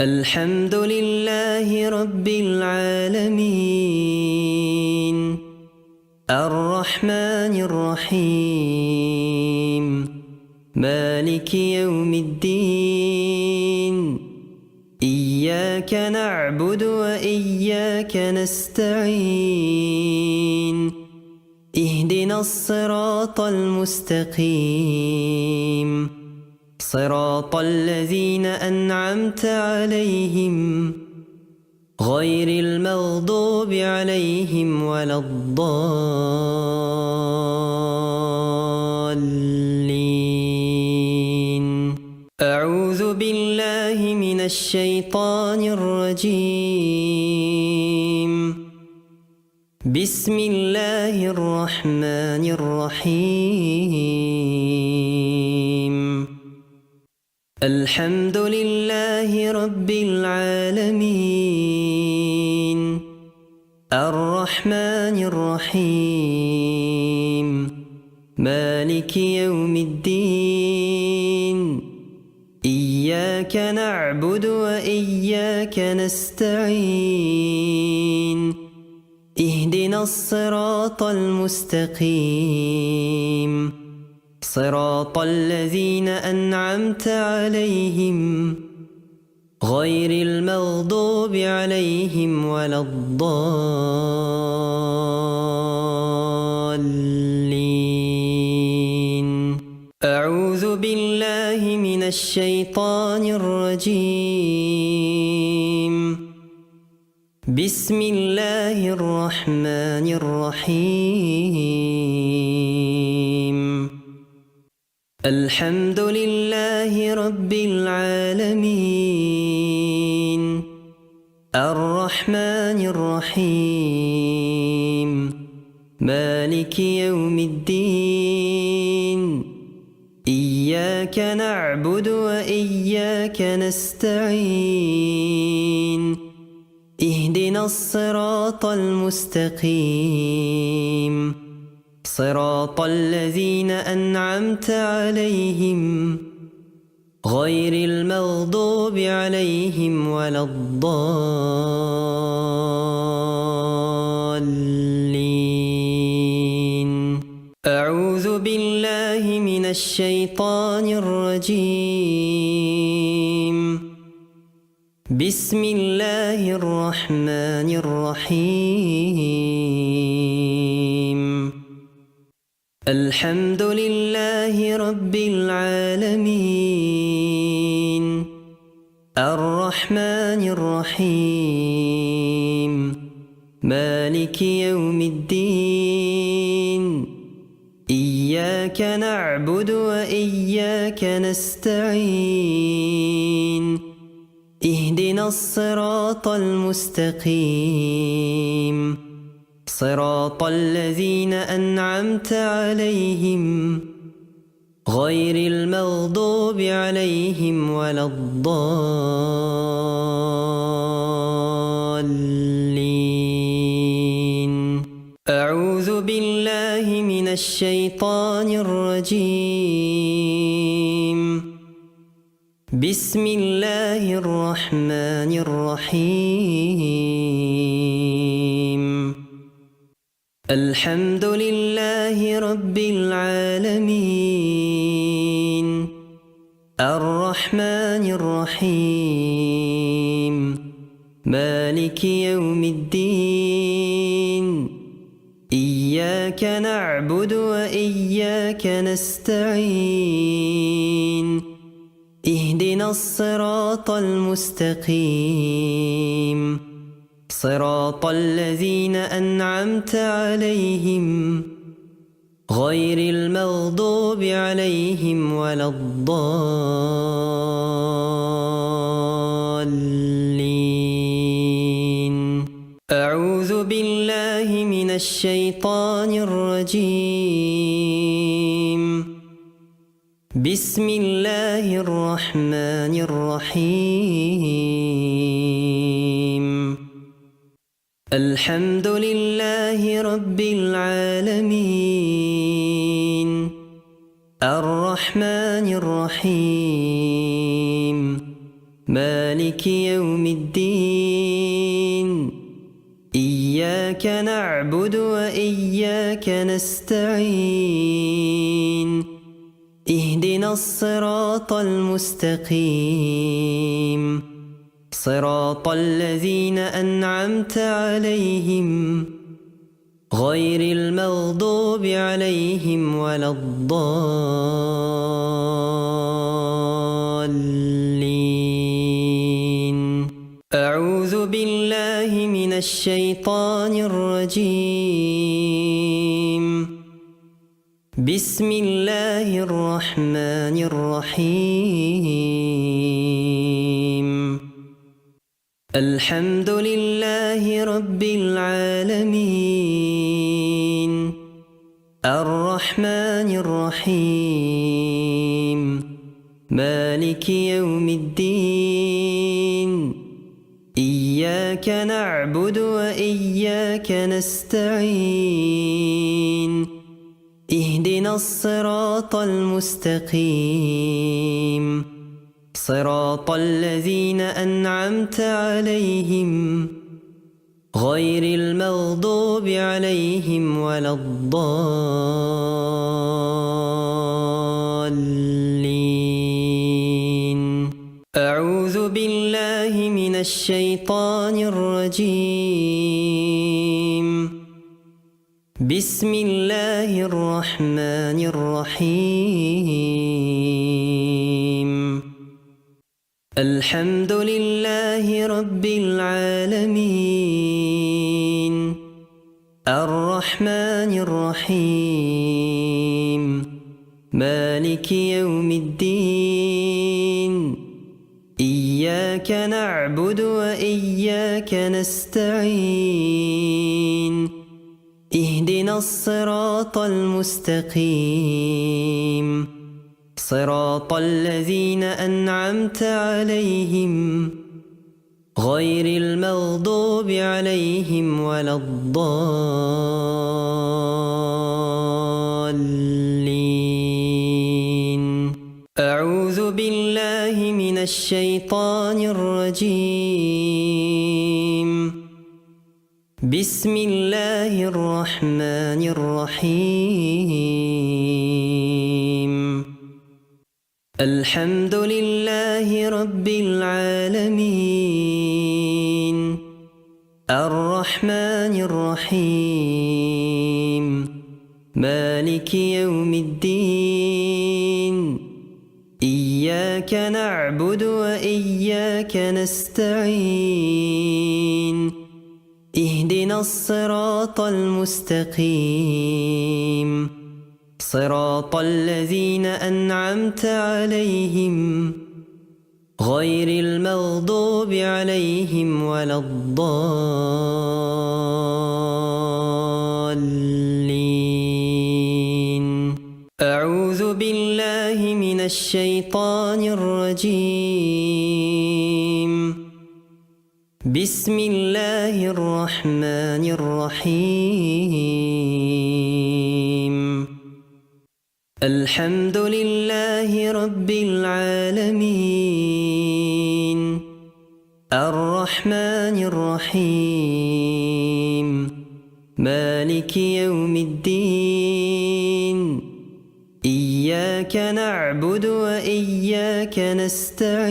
الحمد لله رب العالمين. الرحمن الرحيم. مالك يوم الدين. إياك نعبد وإياك نستعين. اهدنا الصراط المستقيم. صراط الذين أنعمت عليهم غير المغضوب عليهم ولا الضالين. أعوذ بالله من الشيطان الرجيم. بسم الله الرحمن الرحيم. الحمد لله رب العالمين. الرحمن الرحيم. مالك يوم الدين. إياك نعبد وإياك نستعين. اهدنا الصراط المستقيم. صراط الذين أنعمت عليهم غير المغضوب عليهم ولا الضالين. أعوذ بالله من الشيطان الرجيم. بسم الله الرحمن الرحيم. الحمد لله رب العالمين. الرحمن الرحيم. مالك يوم الدين. إياك نعبد وإياك نستعين. اهدنا الصراط المستقيم. صراط الذين أنعمت عليهم غير المغضوب عليهم ولا الضالين. أعوذ بالله من الشيطان الرجيم. بسم الله الرحمن الرحيم. الحمد لله رب العالمين. الرحمن الرحيم. مالك يوم الدين. إياك نعبد وإياك نستعين. اهدنا الصراط المستقيم. صراط الذين أنعمت عليهم غير المغضوب عليهم ولا الضالين. أعوذ بالله من الشيطان الرجيم. بسم الله الرحمن الرحيم. الحمد لله رب العالمين الرحمن الرحيم مالك يوم الدين إياك نعبد وإياك نستعين اهدنا الصراط المستقيم صراط الذين أنعمت عليهم غير المغضوب عليهم ولا الضالين أعوذ بالله من الشيطان الرجيم بسم الله الرحمن الرحيم الحمد لله رب العالمين الرحمن الرحيم مالك يوم الدين إياك نعبد وإياك نستعين اهدنا الصراط المستقيم صراط الذين أنعمت عليهم غير المغضوب عليهم ولا الضالين أعوذ بالله من الشيطان الرجيم بسم الله الرحمن الرحيم الحمد لله رب العالمين الرحمن الرحيم مالك يوم الدين إياك نعبد وإياك نستعين اهدنا الصراط المستقيم صراط الذين أنعمت عليهم غير المغضوب عليهم ولا الضالين أعوذ بالله من الشيطان الرجيم بسم الله الرحمن الرحيم الحمد لله رب العالمين الرحمن الرحيم مالك يوم الدين إياك نعبد وإياك نستعين اهدنا الصراط المستقيم صراط الذين أنعمت عليهم غير المغضوب عليهم ولا الضالين أعوذ بالله من الشيطان الرجيم بسم الله الرحمن الرحيم الحمد لله رب العالمين الرحمن الرحيم مالك يوم الدين إياك نعبد وإياك نستعين اهدنا الصراط المستقيم صراط الذين أنعمت عليهم غير المغضوب عليهم ولا الضالين أعوذ بالله من الشيطان الرجيم بسم الله الرحمن الرحيم الحمد لله رب العالمين الرحمن الرحيم مالك مالك يوم الدين إياك نعبد وإياك نستعين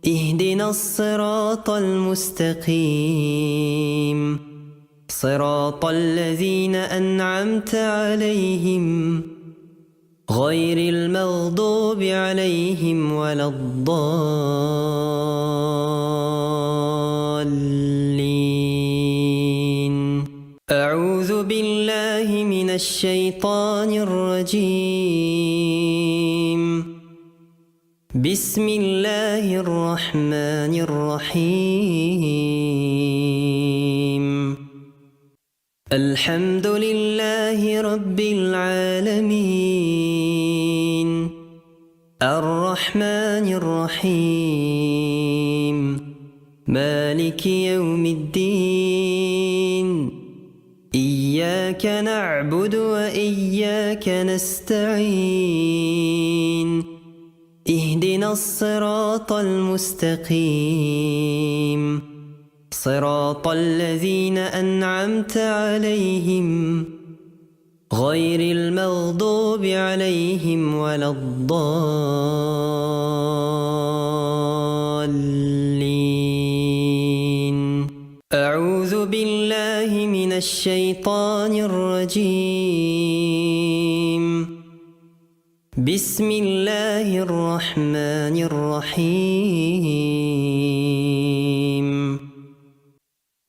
اهدنا الصراط المستقيم صراط الذين أنعمت عليهم غير المغضوب عليهم ولا الضالين أعوذ بالله من الشيطان الرجيم بسم الله الرحمن الرحيم الحمد لله رب العالمين الرحمن الرحيم مالك يوم الدين إياك نعبد وإياك نستعين اهدنا الصراط المستقيم صراط الذين أنعمت عليهم غير المغضوب عليهم ولا الضالين أعوذ بالله من الشيطان الرجيم بسم الله الرحمن الرحيم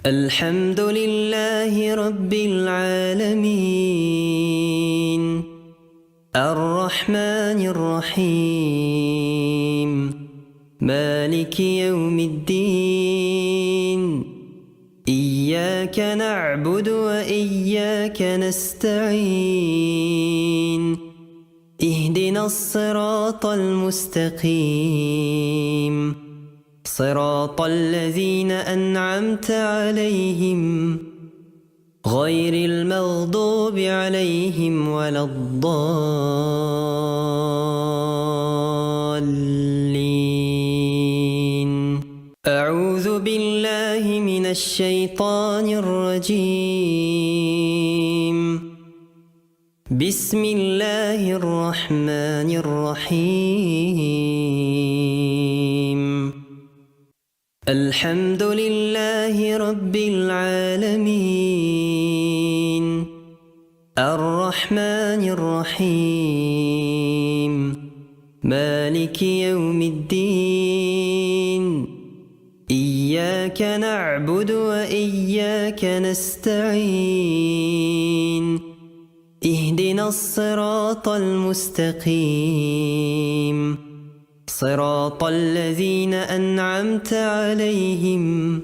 الحمد لله رب العالمين الرحمن الرحيم مالك يوم الدين إياك نعبد وإياك نستعين اهدنا الصراط المستقيم صراط الذين أنعمت عليهم غير المغضوب عليهم ولا الضالين أعوذ بالله من الشيطان الرجيم بسم الله الرحمن الرحيم الحمد لله رب العالمين الرحمن الرحيم مالك يوم الدين إياك نعبد وإياك نستعين اهدنا الصراط المستقيم صراط الذين أنعمت عليهم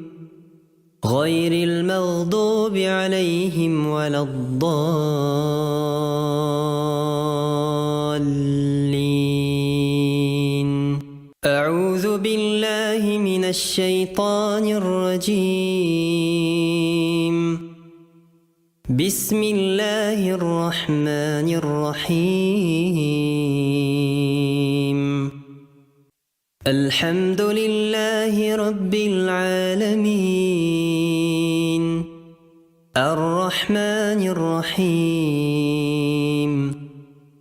غير المغضوب عليهم ولا الضالين أعوذ بالله من الشيطان الرجيم بسم الله الرحمن الرحيم الحمد لله رب العالمين الرحمن الرحيم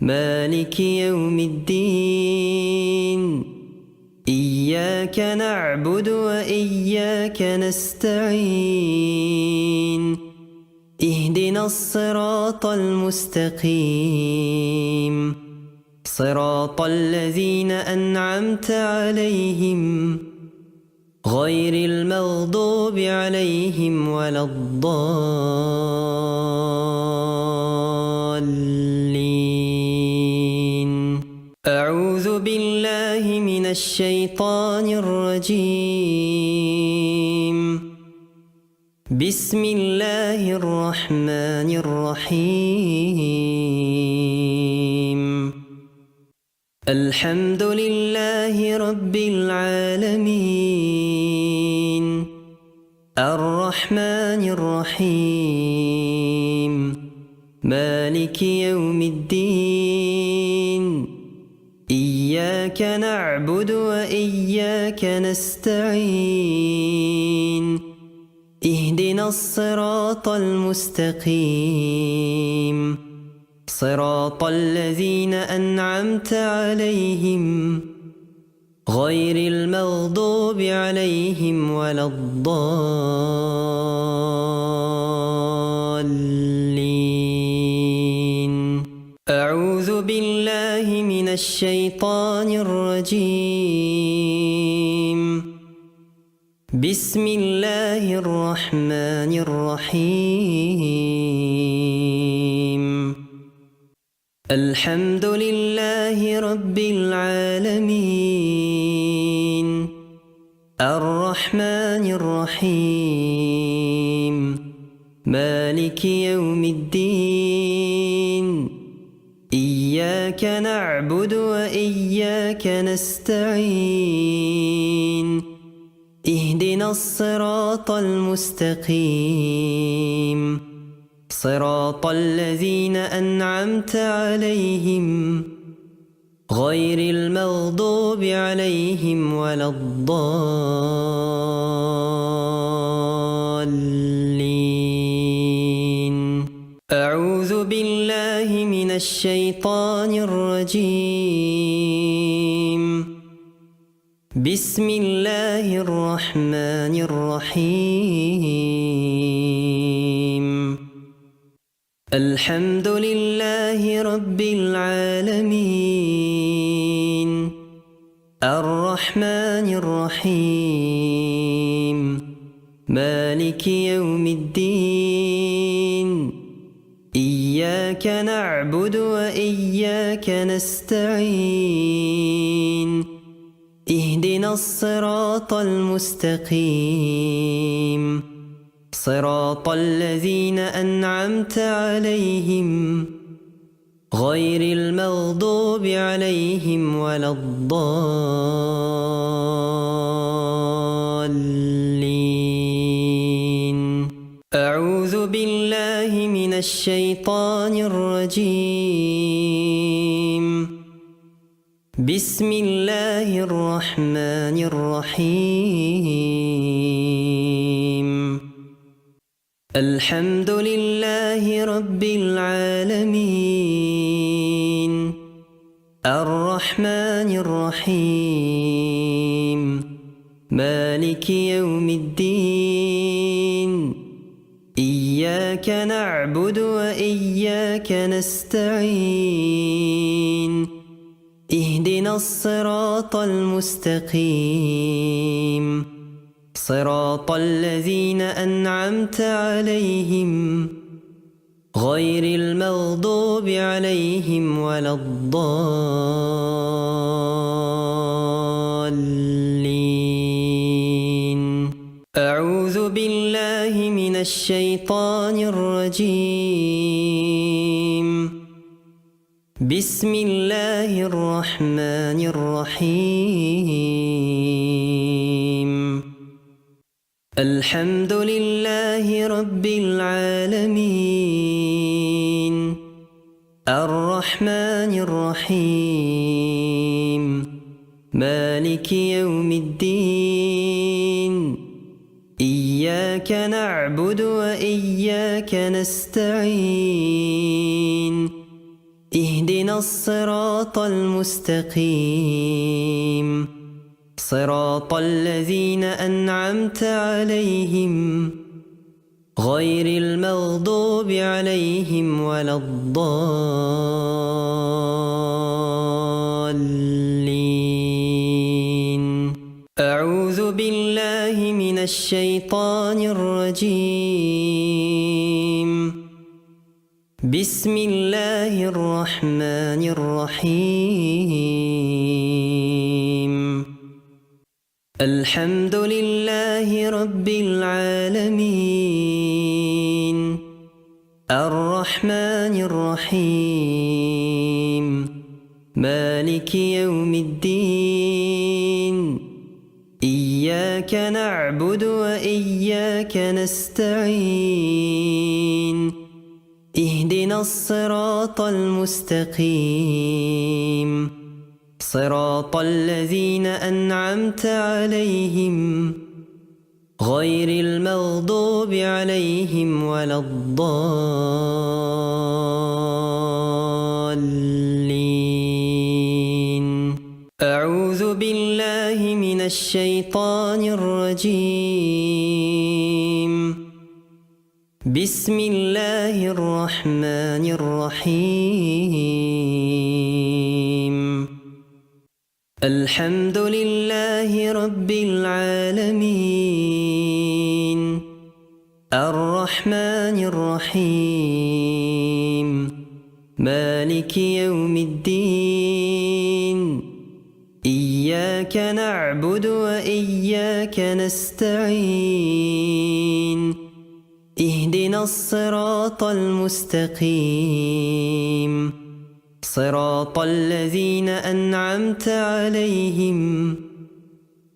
مالك يوم الدين إياك نعبد وإياك نستعين اهدنا الصراط المستقيم صراط الذين أنعمت عليهم غير المغضوب عليهم ولا الضالين أعوذ بالله من الشيطان الرجيم بسم الله الرحمن الرحيم الحمد لله رب العالمين الرحمن الرحيم مالك يوم الدين إياك نعبد وإياك نستعين اهدنا الصراط المستقيم صراط الذين أنعمت عليهم غير المغضوب عليهم ولا الضالين. أعوذ بالله من الشيطان الرجيم. بسم الله الرحمن الرحيم. الحمد لله رب العالمين الرحمن الرحيم مالك يوم الدين إياك نعبد وإياك نستعين اهدنا الصراط المستقيم صراط الذين أنعمت عليهم غير المغضوب عليهم ولا الضالين. أعوذ بالله من الشيطان الرجيم. بسم الله الرحمن الرحيم. الحمد لله رب العالمين الرحمن الرحيم مالك يوم الدين إياك نعبد وإياك نستعين اهدنا الصراط المستقيم صراط الذين أنعمت عليهم غير المغضوب عليهم ولا الضالين. أعوذ بالله من الشيطان الرجيم. بسم الله الرحمن الرحيم. الحمد لله رب العالمين الرحمن الرحيم مالك يوم الدين إياك نعبد وإياك نستعين اهدنا الصراط المستقيم صراط الذين أنعمت عليهم غير المغضوب عليهم ولا الضالين. أعوذ بالله من الشيطان الرجيم. بسم الله الرحمن الرحيم. الحمد لله رب العالمين الرحمن الرحيم مالك يوم الدين إياك نعبد وإياك نستعين اهدنا الصراط المستقيم صراط الذين أنعمت عليهم غير المغضوب عليهم ولا الضالين. أعوذ بالله من الشيطان الرجيم. بسم الله الرحمن الرحيم. الحمد لله رب العالمين الرحمن الرحيم مالك يوم الدين إياك نعبد وإياك نستعين اهدنا الصراط المستقيم صراط الذين أنعمت عليهم غير المغضوب عليهم ولا الضالين. أعوذ بالله من الشيطان الرجيم. بسم الله الرحمن الرحيم. الحمد لله رب العالمين. الرحمن الرحيم. مالك يوم الدين. إياك نعبد وإياك نستعين. اهدنا الصراط المستقيم. صراط الذين أنعمت عليهم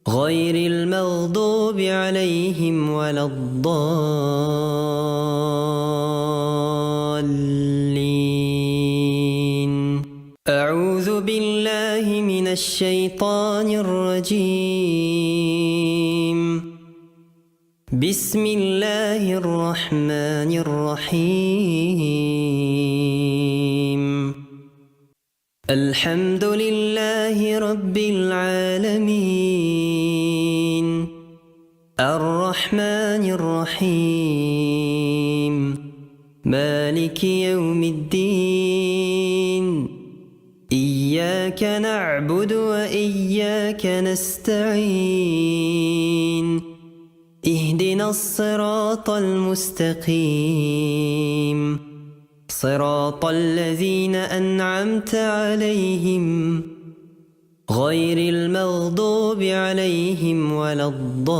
غير المغضوب عليهم ولا الضالين. أعوذ بالله من الشيطان الرجيم. بسم الله الرحمن الرحيم. الحمد لله رب العالمين. الرحمن الرحيم. مالك يوم الدين. إياك نعبد وإياك نستعين. اهدنا الصراط المستقيم. صراط الذين أنعمت عليهم غير المغضوب عليهم ولا الضالين.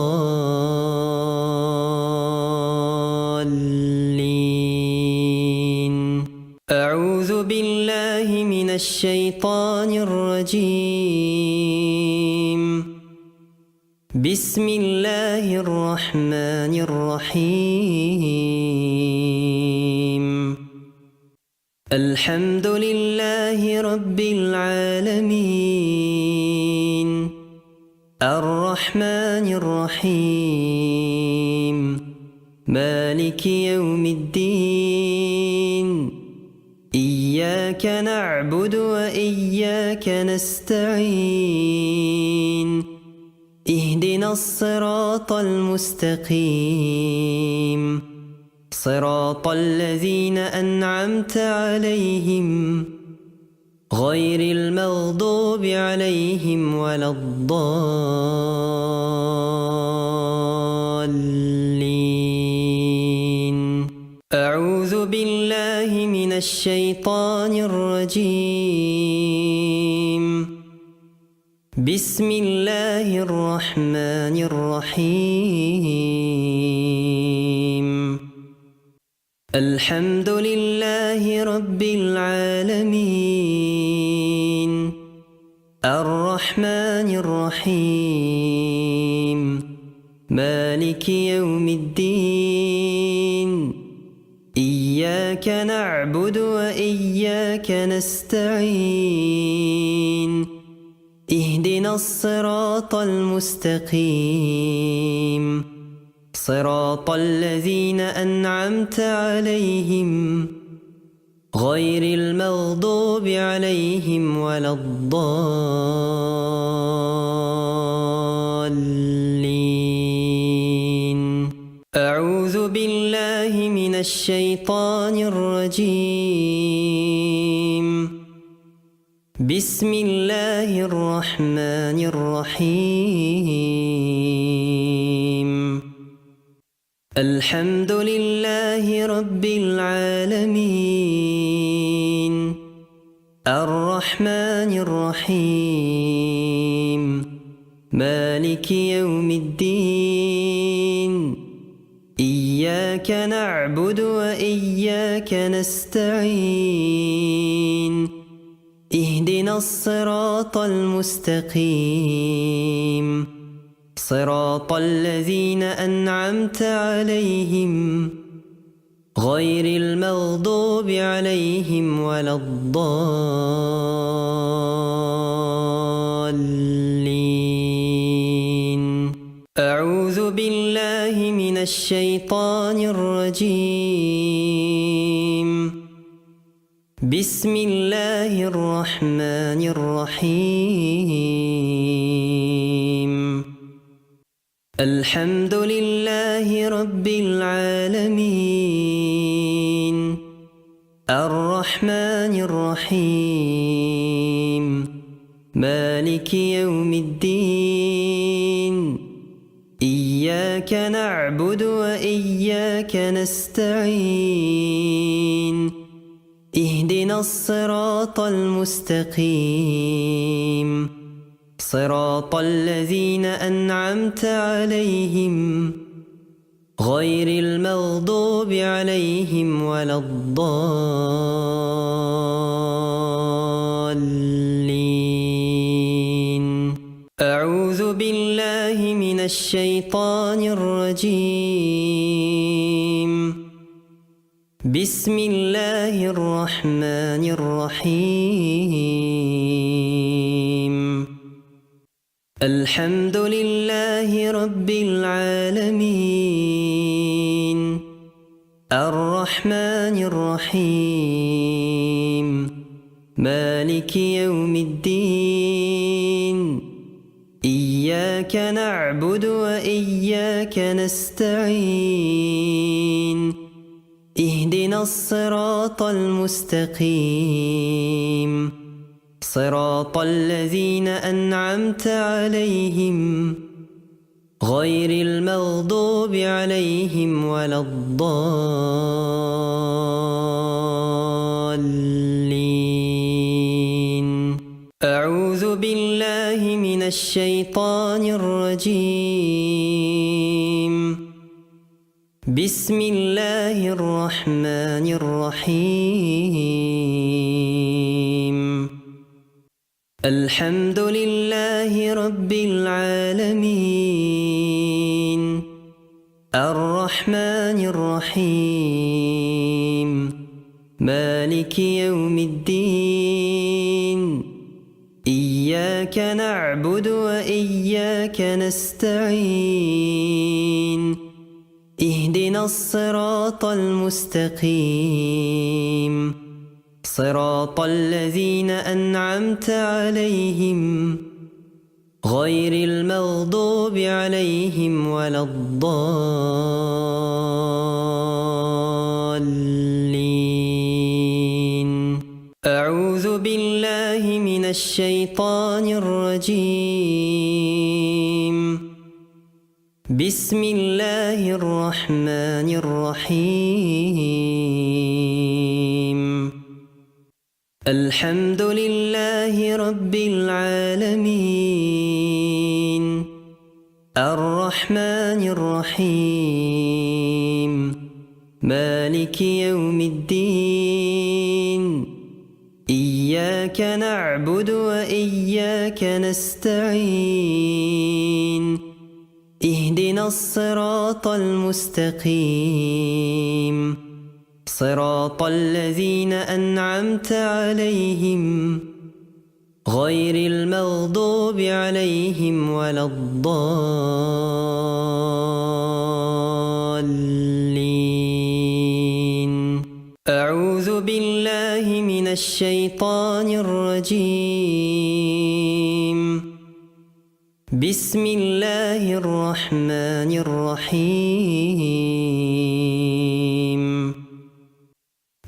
أعوذ بالله من الشيطان الرجيم. بسم الله الرحمن الرحيم. الحمد لله رب العالمين. الرحمن الرحيم. مالك يوم الدين. إياك نعبد وإياك نستعين. اهدنا الصراط المستقيم. صراط الذين أنعمت عليهم غير المغضوب عليهم ولا الضالين. أعوذ بالله من الشيطان الرجيم. بسم الله الرحمن الرحيم. الحمد لله رب العالمين. الرحمن الرحيم. مالك يوم الدين. إياك نعبد وإياك نستعين. اهدنا الصراط المستقيم. صراط الذين أنعمت عليهم غير المغضوب عليهم ولا الضالين. أعوذ بالله من الشيطان الرجيم. بسم الله الرحمن الرحيم. الحمد لله رب العالمين. الرحمن الرحيم. مالك يوم الدين. إياك نعبد وإياك نستعين. اهدنا الصراط المستقيم. صراط الذين أنعمت عليهم غير المغضوب عليهم ولا الضالين. أعوذ بالله الشيطان الرجيم. بسم الله الرحمن الرحيم. الحمد لله رب العالمين. الرحمن الرحيم. مالك يوم الدين. إياك نعبد وإياك نستعين. اهدنا الصراط المستقيم. صراط الذين أنعمت عليهم غير المغضوب عليهم ولا الضالين. أعوذ بالله من الشيطان الرجيم. بسم الله الرحمن الرحيم. الحمد لله رب العالمين. الرحمن الرحيم. مالك يوم الدين. إياك نعبد وإياك نستعين. اهدنا الصراط المستقيم. صراط الذين أنعمت عليهم غير المغضوب عليهم ولا الضالين. أعوذ بالله من الشيطان الرجيم. بسم الله الرحمن الرحيم. الحمد لله رب العالمين. الرحمن الرحيم. مالك يوم الدين. إياك نعبد وإياك نستعين. اهدنا الصراط المستقيم. صراط الذين أنعمت عليهم غير المغضوب عليهم ولا الضالين. أعوذ بالله من الشيطان الرجيم. بسم الله الرحمن الرحيم. الحمد لله رب العالمين. الرحمن الرحيم. مالك يوم الدين. إياك نعبد وإياك نستعين. اهدنا الصراط المستقيم. صراط الذين أنعمت عليهم غير المغضوب عليهم ولا الضالين. أعوذ بالله من الشيطان الرجيم. بسم الله الرحمن الرحيم.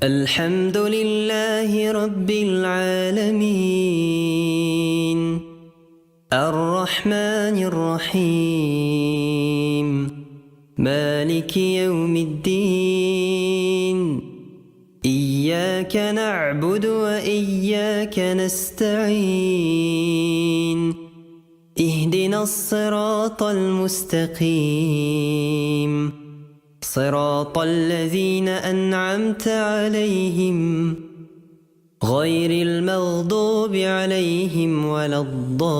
الحمد لله رب العالمين. الرحمن الرحيم. مالك يوم الدين. إياك نعبد وإياك نستعين. اهدنا الصراط المستقيم. صراط الذين أنعمت عليهم غير المغضوب عليهم ولا الضالين.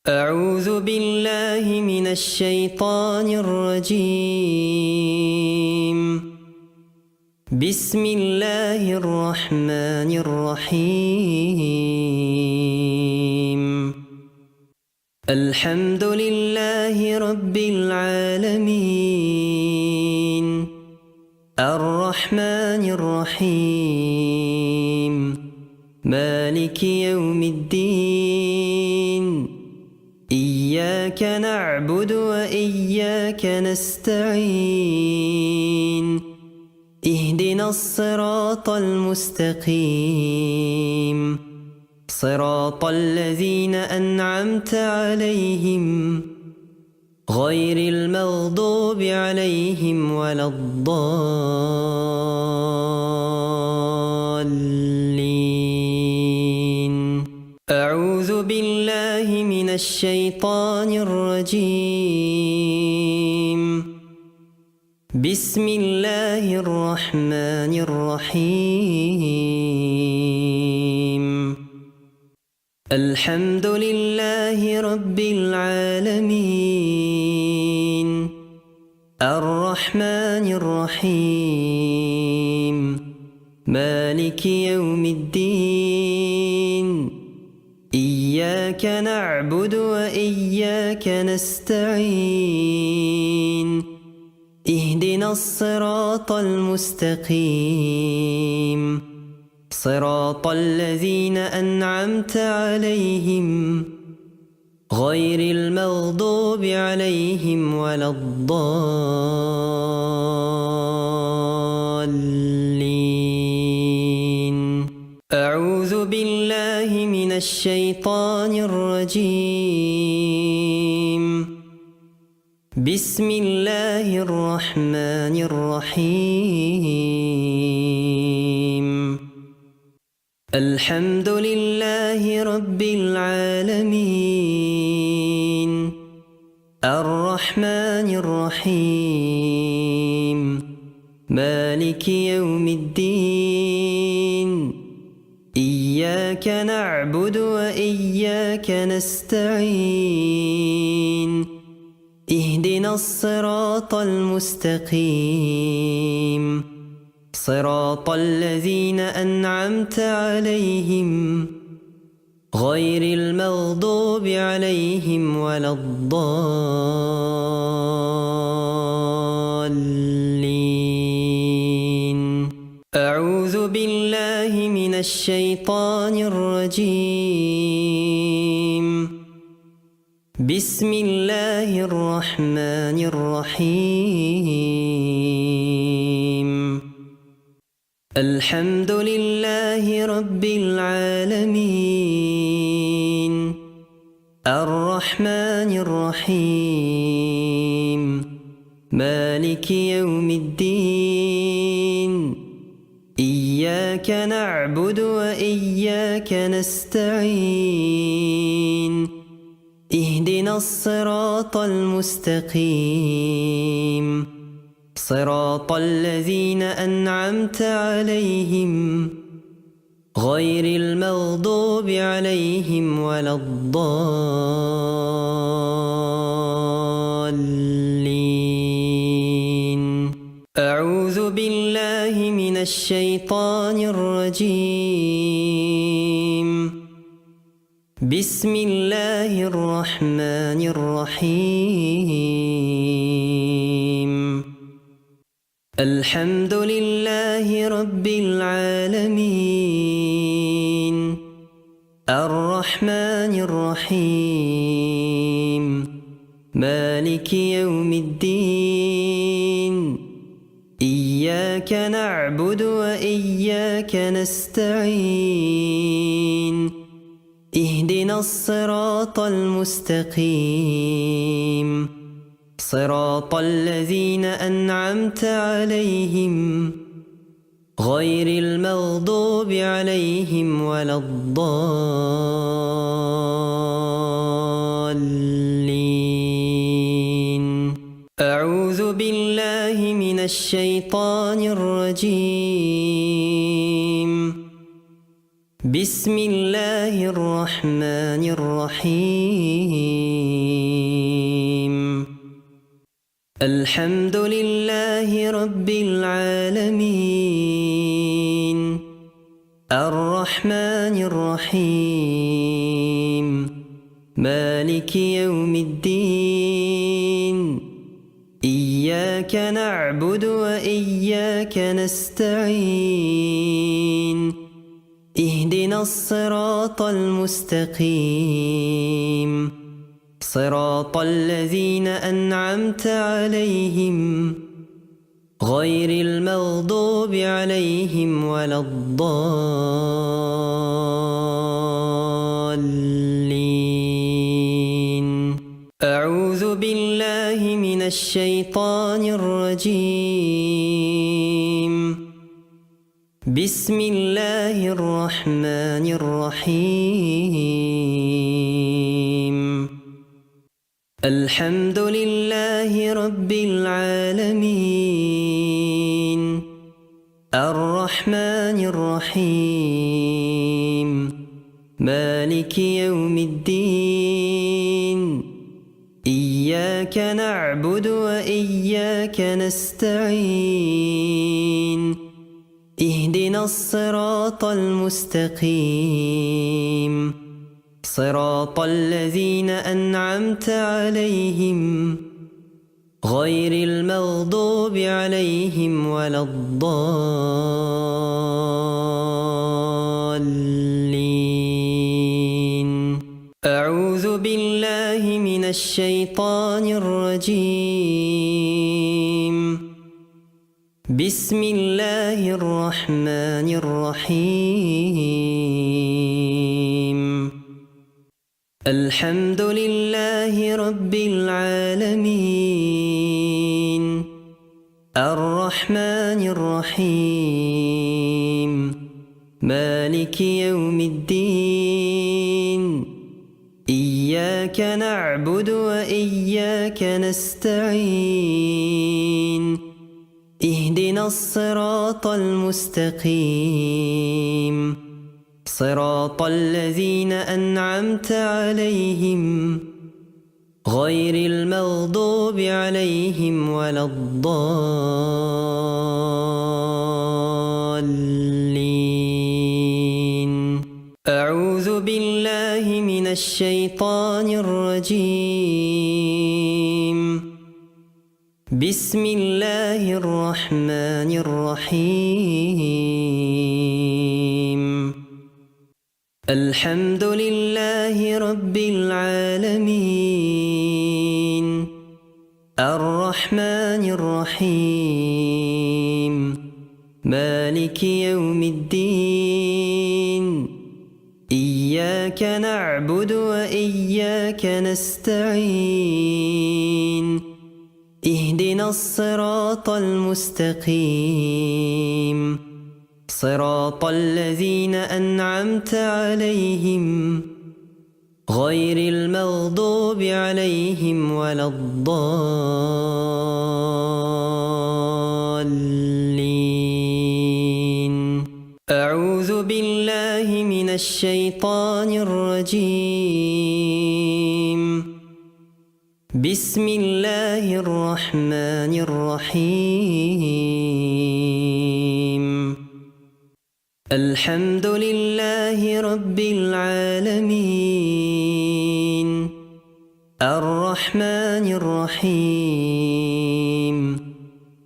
أعوذ بالله من الشيطان الرجيم. بسم الله الرحمن الرحيم. الحمد لله رب العالمين الرحمن الرحيم مالك يوم الدين إياك نعبد وإياك نستعين اهدنا الصراط المستقيم صراط الذين أنعمت عليهم غير المغضوب عليهم ولا الضالين أعوذ بالله من الشيطان الرجيم بسم الله الرحمن الرحيم الحمد لله رب العالمين الرحمن الرحيم مالك يوم الدين إياك نعبد وإياك نستعين اهدنا الصراط المستقيم صراط الذين أنعمت عليهم غير المغضوب عليهم ولا الضالين أعوذ بالله من الشيطان الرجيم بسم الله الرحمن الرحيم الحمد لله رب العالمين الرحمن الرحيم مالك يوم الدين إياك نعبد وإياك نستعين اهدنا الصراط المستقيم صراط الذين أنعمت عليهم غير المغضوب عليهم ولا الضالين أعوذ بالله من الشيطان الرجيم بسم الله الرحمن الرحيم الحمد لله رب العالمين الرحمن الرحيم مالك يوم الدين إياك نعبد وإياك نستعين اهدنا الصراط المستقيم صراط الذين أنعمت عليهم غير المغضوب عليهم ولا الضالين أعوذ بالله من الشيطان الرجيم بسم الله الرحمن الرحيم الحمد لله رب العالمين الرحمن الرحيم مالك يوم الدين إياك نعبد وإياك نستعين اهدنا الصراط المستقيم صراط الذين أنعمت عليهم غير المغضوب عليهم ولا الضالين أعوذ بالله من الشيطان الرجيم بسم الله الرحمن الرحيم الحمد لله رب العالمين الرحمن الرحيم مالك يوم الدين إياك نعبد وإياك نستعين اهدنا الصراط المستقيم صراط الذين أنعمت عليهم غير المغضوب عليهم ولا الضالين أعوذ بالله من الشيطان الرجيم بسم الله الرحمن الرحيم الحمد لله رب العالمين الرحمن الرحيم مالك يوم الدين إياك نعبد وإياك نستعين اهدنا الصراط المستقيم صراط الذين أنعمت عليهم غير المغضوب عليهم ولا الضالين أعوذ بالله من الشيطان الرجيم بسم الله الرحمن الرحيم الحمد لله رب العالمين الرحمن الرحيم مالك يوم الدين إياك نعبد وإياك نستعين اهدنا الصراط المستقيم صراط الذين أنعمت عليهم غير المغضوب عليهم ولا الضالين أعوذ بالله من الشيطان الرجيم بسم الله الرحمن الرحيم الحمد لله رب العالمين الرحمن الرحيم مالك يوم الدين إياك نعبد وإياك نستعين اهدنا الصراط المستقيم صراط الذين أنعمت عليهم غير المغضوب عليهم ولا الضالين أعوذ بالله من الشيطان الرجيم بسم الله الرحمن الرحيم الحمد لله رب العالمين الرحمن الرحيم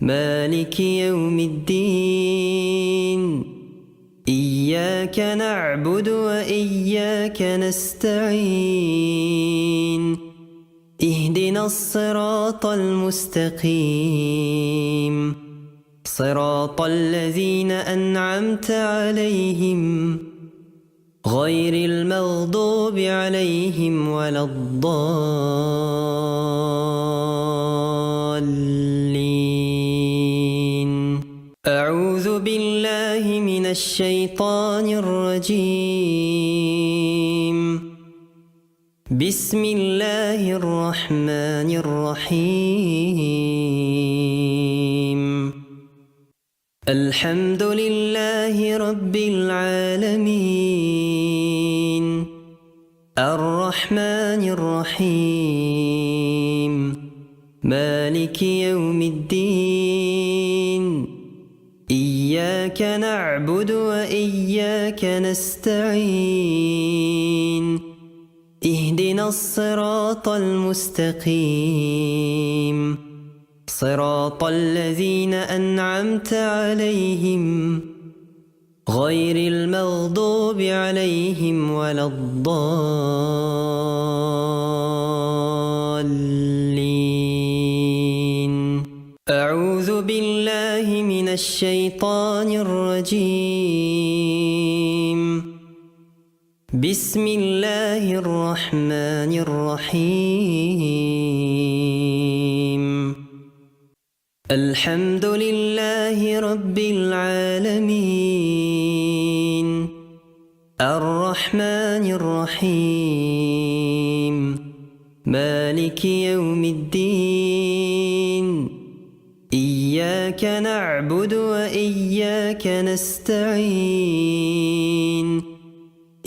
مالك يوم الدين إياك نعبد وإياك نستعين اهدنا الصراط المستقيم صراط الذين أنعمت عليهم غير المغضوب عليهم ولا الضالين أعوذ بالله من الشيطان الرجيم بسم الله الرحمن الرحيم الحمد لله رب العالمين الرحمن الرحيم مالك يوم الدين إياك نعبد وإياك نستعين اهدنا اهدنا الصراط المستقيم صراط الذين أنعمت عليهم غير المغضوب عليهم ولا الضالين. أعوذ بالله من الشيطان الرجيم. بسم الله الرحمن الرحيم. الحمد لله رب العالمين الرحمن الرحيم مالك يوم الدين إياك نعبد وإياك نستعين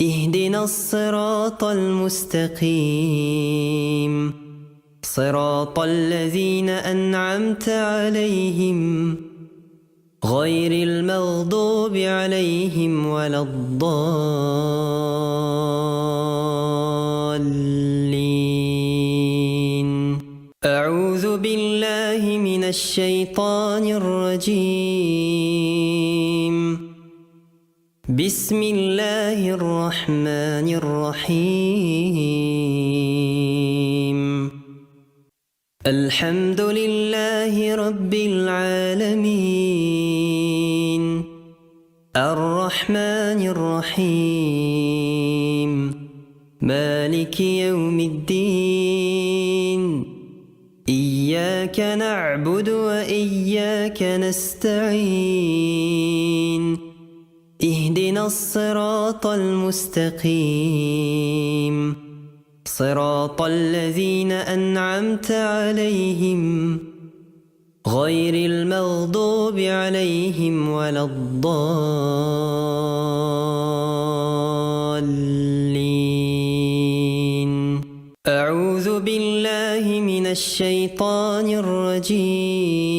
اهدنا الصراط المستقيم صراط الذين أنعمت عليهم غير المغضوب عليهم ولا الضالين. أعوذ بالله من الشيطان الرجيم. بسم الله الرحمن الرحيم. الحمد لله رب العالمين الرحمن الرحيم مالك يوم الدين إياك نعبد وإياك نستعين اهدنا الصراط المستقيم صراط الذين أنعمت عليهم غير المغضوب عليهم ولا الضالين. أعوذ بالله من الشيطان الرجيم.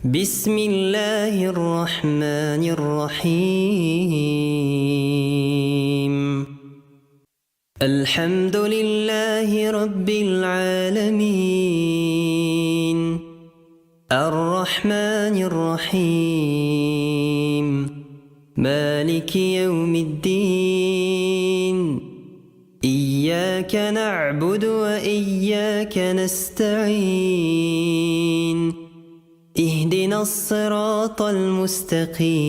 بسم الله الرحمن الرحيم. الحمد لله رب العالمين الرحمن الرحيم مالك يوم الدين إياك نعبد وإياك نستعين اهدنا الصراط المستقيم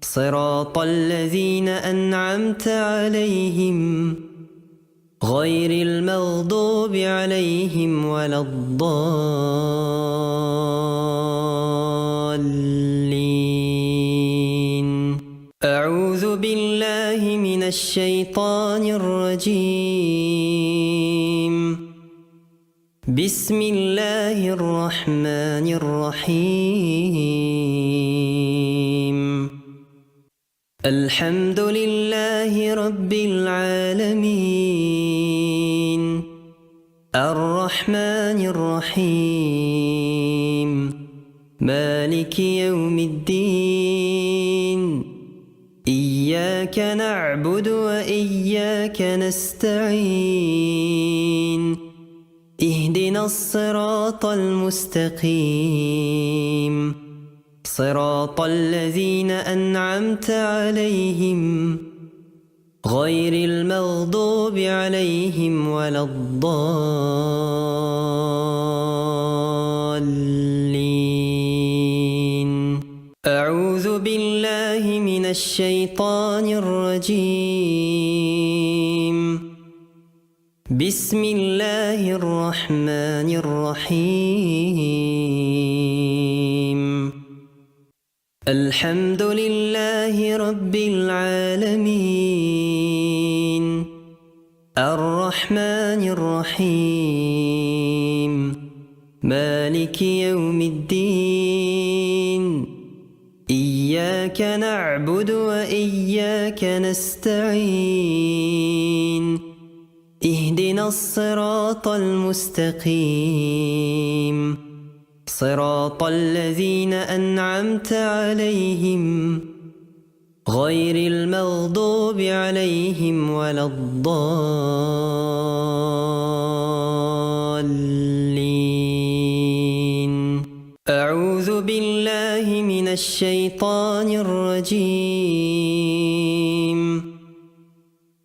صراط الذين أنعمت عليهم غير المغضوب عليهم ولا الضالين. أعوذ بالله من الشيطان الرجيم. بسم الله الرحمن الرحيم. الحمد لله رب العالمين الرحمن الرحيم مالك يوم الدين إياك نعبد وإياك نستعين اهدنا الصراط المستقيم صراط الذين أنعمت عليهم غير المغضوب عليهم ولا الضالين. أعوذ بالله من الشيطان الرجيم. بسم الله الرحمن الرحيم. الحمد لله رب العالمين الرحمن الرحيم مالك يوم الدين إياك نعبد وإياك نستعين اهدنا الصراط المستقيم صراط الذين أنعمت عليهم غير المغضوب عليهم ولا الضالين. أعوذ بالله من الشيطان الرجيم.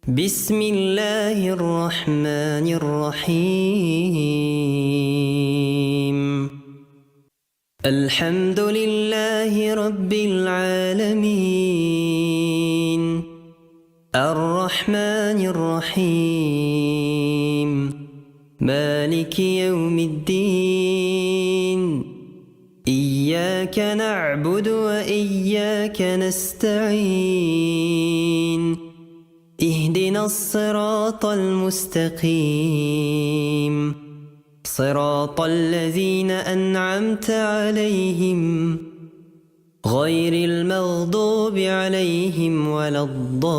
بسم الله الرحمن الرحيم. الحمد لله رب العالمين. الرحمن الرحيم. مالك يوم الدين. إياك نعبد وإياك نستعين. اهدنا الصراط المستقيم. صراط الذين أنعمت عليهم غير المغضوب عليهم ولا الضالين.